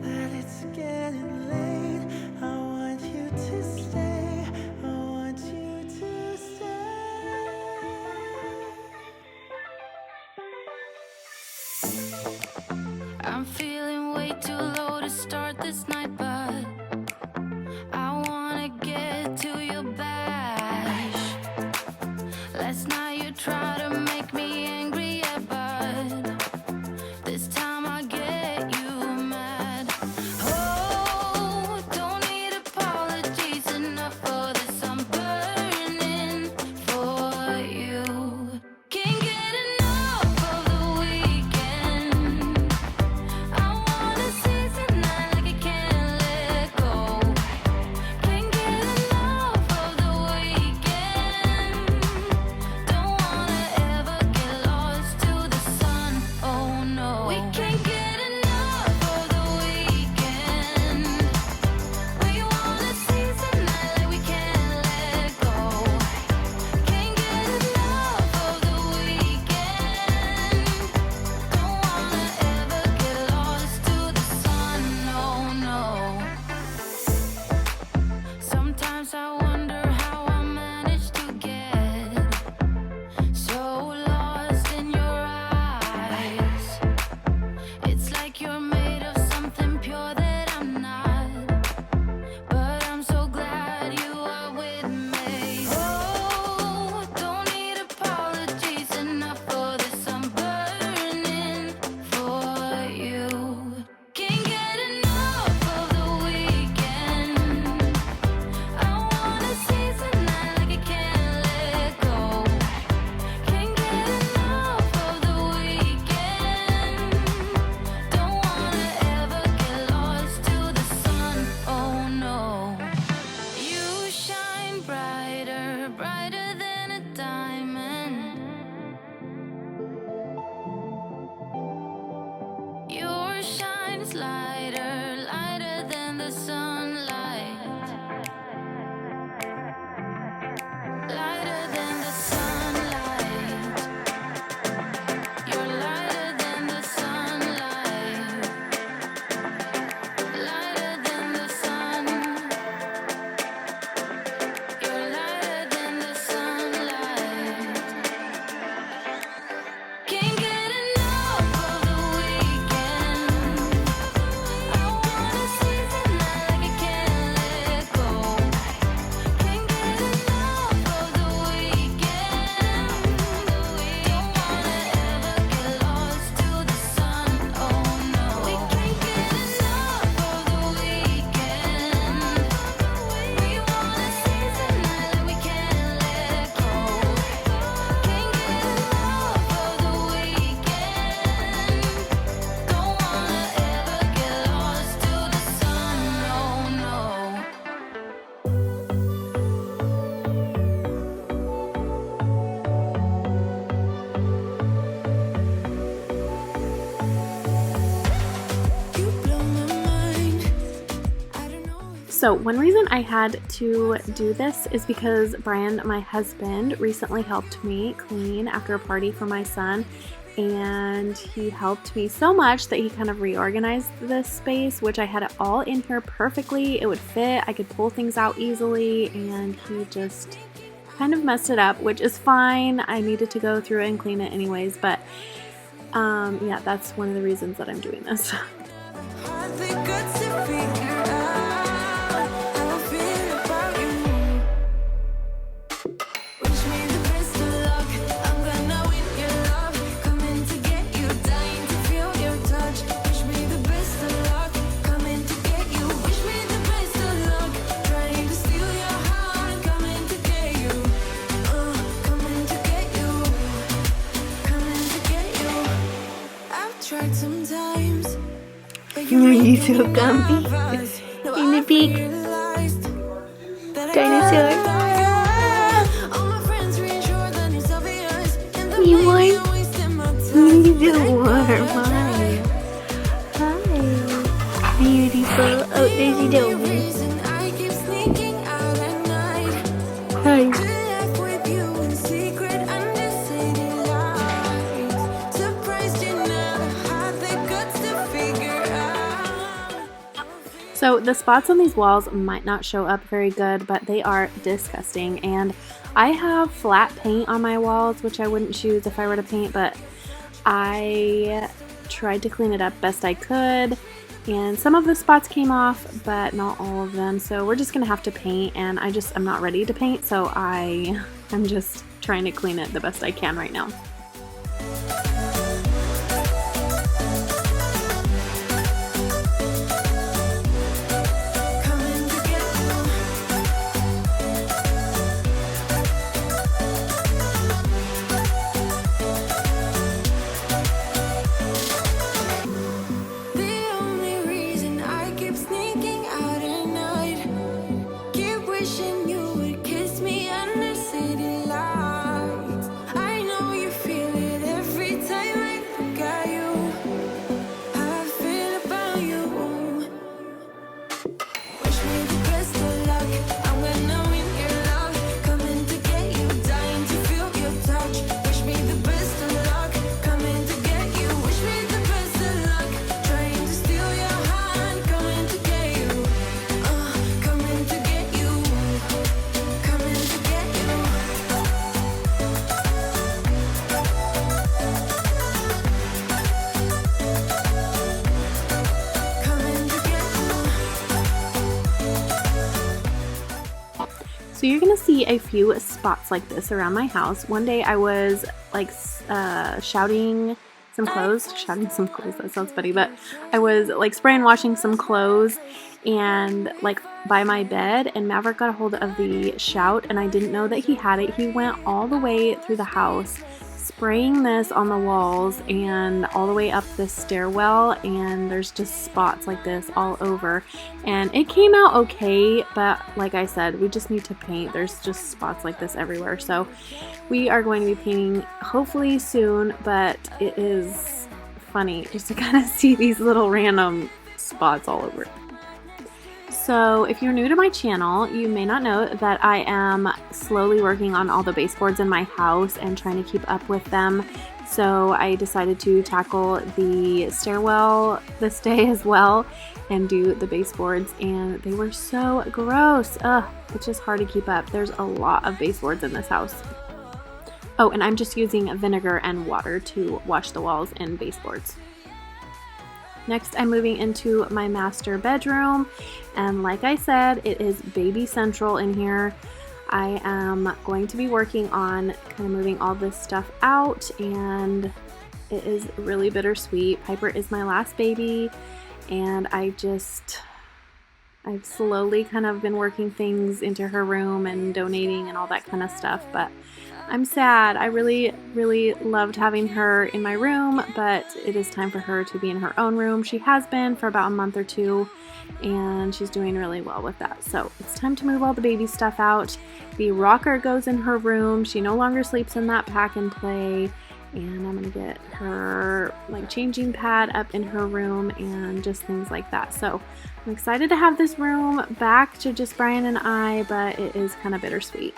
that it's getting late. I want you to stay. I want you to stay. I'm feeling way too low to start this night, but I wanna get to your bash. Last night you tried to make me angry, yeah, but this time I get you mad. Oh, don't need apologies enough for this. I'm burning for you. Can't get enough of the weekend. I wanna seize the night like I can't let go. Can't get enough of the weekend. Don't wanna ever get lost to the sun. Oh no, we can't get enough of the weekend. We wanna seize the night like we can't let go. Can't get enough of the weekend. Don't wanna ever get lost to the sun. No, no. Sometimes I wonder how I managed to get so lost in your eyes. It's like you're made of something pure that I'm not, but I'm so glad you are with me. Oh, don't need apologies enough for this. I'm burning for you. Can't get enough of the weekend. I wanna see So one reason I had to do this is because Brian, my husband, recently helped me clean after a party for my son, and he helped me so much that he kind of reorganized this space, which I had it all in here perfectly. It would fit, I could pull things out easily, and he just kind of messed it up, which is fine. I needed to go through it and clean it anyways, but yeah, that's one of the reasons that I'm doing this. You're so comfy in the big dinosaur. You warm? You're so warm. Hi. Hi. Beautiful. Oh, there's your dog. Hi. So the spots on these walls might not show up very good, but they are disgusting. And I have flat paint on my walls, which I wouldn't choose if I were to paint, but I tried to clean it up best I could. And some of the spots came off, but not all of them. So we're just gonna have to paint, and I'm not ready to paint, so I'm just trying to clean it the best I can right now. So you're gonna see a few spots like this around my house. One day I was like shouting some clothes, that sounds funny, but I was like spraying washing some clothes and like by my bed, and Maverick got a hold of the shout and I didn't know that he had it. He went all the way through the house spraying this on the walls and all the way up this stairwell, and there's just spots like this all over, and it came out okay, but like I said, we just need to paint. There's just spots like this everywhere, so we are going to be painting hopefully soon, but it is funny just to kind of see these little random spots all over. So if you're new to my channel, you may not know that I am slowly working on all the baseboards in my house and trying to keep up with them. So I decided to tackle the stairwell this day as well and do the baseboards, and they were so gross. Ugh, it's just hard to keep up. There's a lot of baseboards in this house. Oh, and I'm just using vinegar and water to wash the walls and baseboards. Next, I'm moving into my master bedroom, and like I said, it is baby central in here. I am going to be working on kind of moving all this stuff out, and it is really bittersweet. Piper is my last baby, and I've slowly kind of been working things into her room and donating and all that kind of stuff, but I'm sad. I really, really loved having her in my room, but it is time for her to be in her own room. She has been for about a month or two, and she's doing really well with that. So it's time to move all the baby stuff out. The rocker goes in her room. She no longer sleeps in that pack and play, and I'm gonna get her like changing pad up in her room and just things like that. So I'm excited to have this room back to just Brian and I, but it is kind of bittersweet.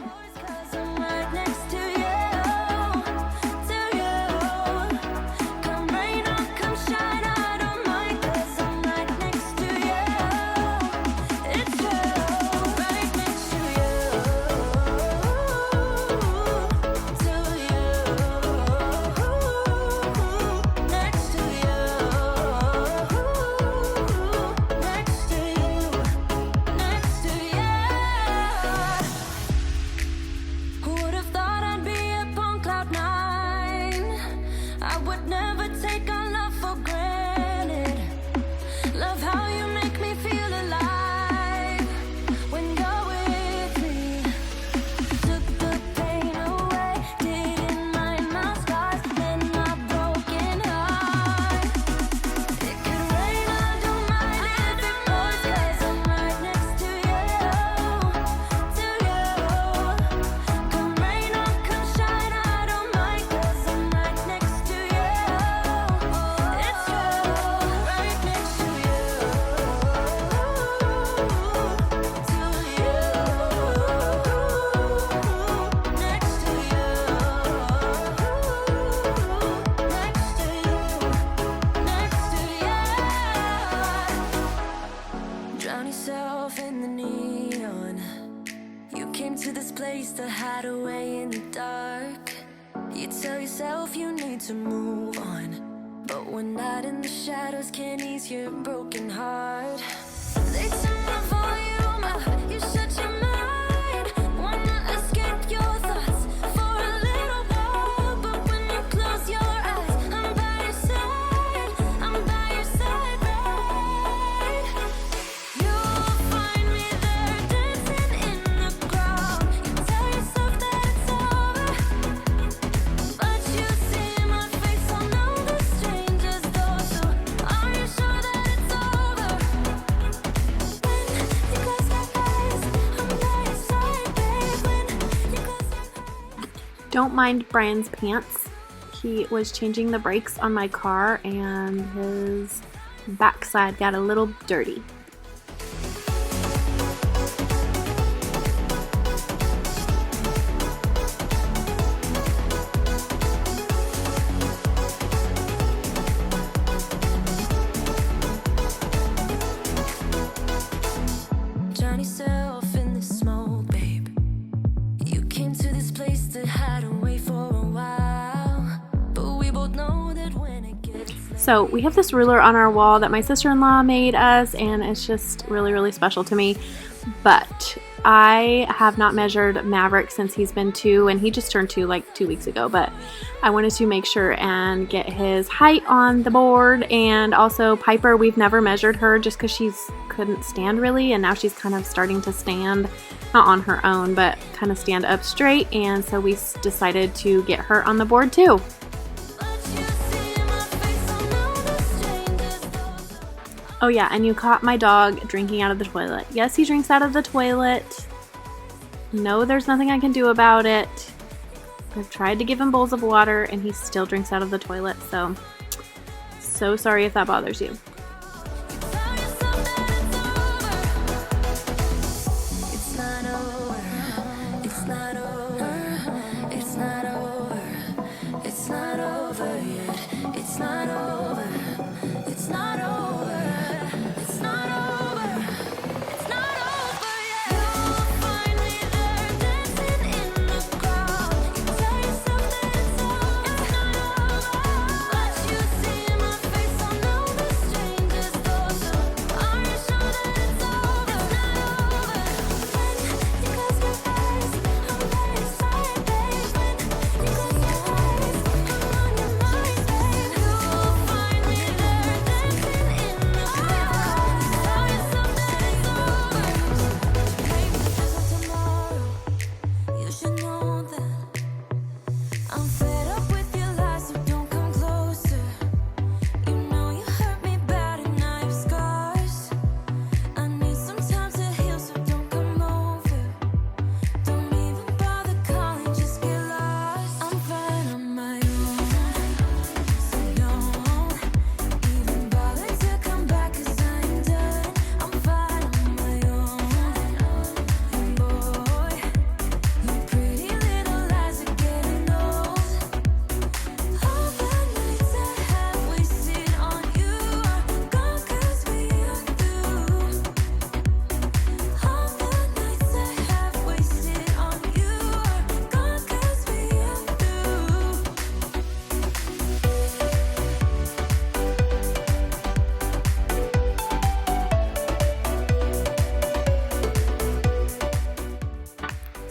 To hide away in the dark. You tell yourself you need to move on, but when not in the shadows can ease your broken heart. They turn the volume up, you shut your mind. Wanna escape your thoughts for a little while, but when you close your eyes, I'm by your side, I'm by your side, right? You'll find me there dancing in the crowd. You tell yourself that it's over, but you see my face on all the strangers' doors. So are you sure that it's over? When you close your eyes, I'm by your side, babe. When you close your eyes. Don't mind Brian's pants. He was changing the brakes on my car and his backside got a little dirty. Drown yourself in the smoke, babe. You came to this place to hide away for a while, but we both know that when it gets So we have this ruler on our wall that my sister-in-law made us, and it's just really, really special to me. But I have not measured Maverick since he's been 2, and he just turned 2 like 2 weeks ago. But I wanted to make sure and get his height on the board. And also Piper, we've never measured her just because she's couldn't stand really, and now she's kind of starting to stand, not on her own, but kind of stand up straight. And so we decided to get her on the board too. Oh yeah, and you caught my dog drinking out of the toilet. Yes, he drinks out of the toilet. No, there's nothing I can do about it. I've tried to give him bowls of water and he still drinks out of the toilet, so sorry if that bothers you. It's not over, it's not over, it's not over, it's not over yet, it's not over, it's not over, it's not over, it's not over yet. You'll find me there dancing in the crowd. You tell yourself that it's over, but you see my face on all the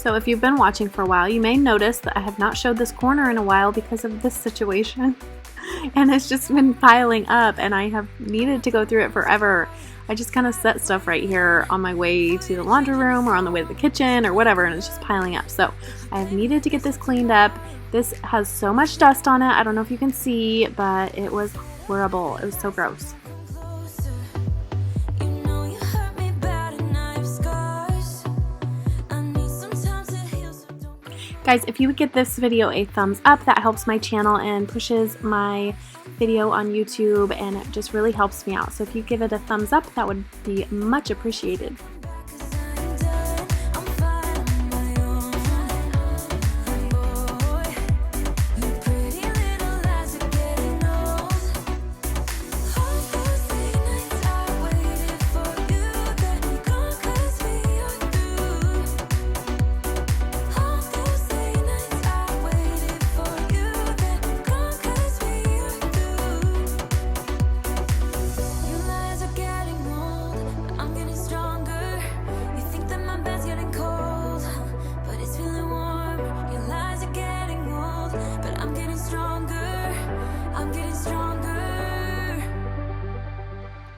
So if you've been watching for a while, you may notice that I have not showed this corner in a while because of this situation. And it's just been piling up and I have needed to go through it forever. I just kind of set stuff right here on my way to the laundry room or on the way to the kitchen or whatever, and it's just piling up. So I have needed to get this cleaned up. This has so much dust on it. I don't know if you can see, but it was horrible. It was so gross. Guys, if you would give this video a thumbs up, that helps my channel and pushes my video on YouTube, and it just really helps me out. So if you give it a thumbs up, that would be much appreciated.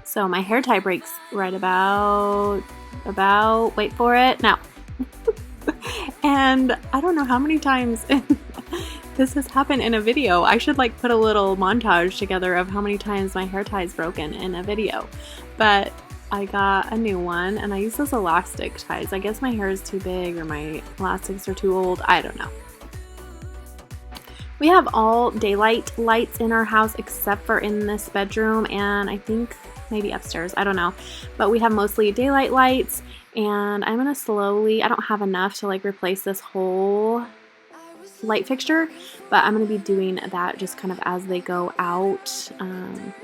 So my hair tie breaks right about, wait for it, now. And I don't know how many times this has happened in a video. I should like put a little montage together of how many times my hair tie is broken in a video. But I got a new one and I use those elastic ties. I guess my hair is too big or my elastics are too old. I don't know. We have all daylight lights in our house except for in this bedroom and I think maybe upstairs, I don't know, but we have mostly daylight lights, and I'm gonna slowly, I don't have enough to like replace this whole light fixture, but I'm gonna be doing that just kind of as they go out.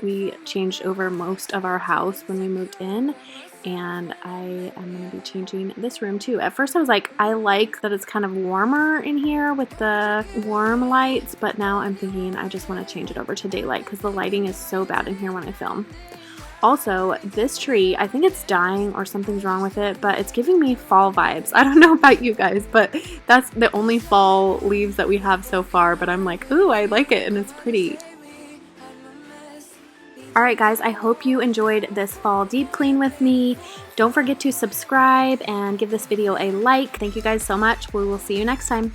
We changed over most of our house when we moved in, and I am gonna be changing this room too. At first I was like, I like that it's kind of warmer in here with the warm lights, but now I'm thinking I just want to change it over to daylight because the lighting is so bad in here when I film. Also, this tree, I think it's dying or something's wrong with it, but it's giving me fall vibes. I don't know about you guys, but that's the only fall leaves that we have so far, but I'm like, ooh, I like it and it's pretty. Alright guys, I hope you enjoyed this fall deep clean with me. Don't forget to subscribe and give this video a like. Thank you guys so much. We will see you next time.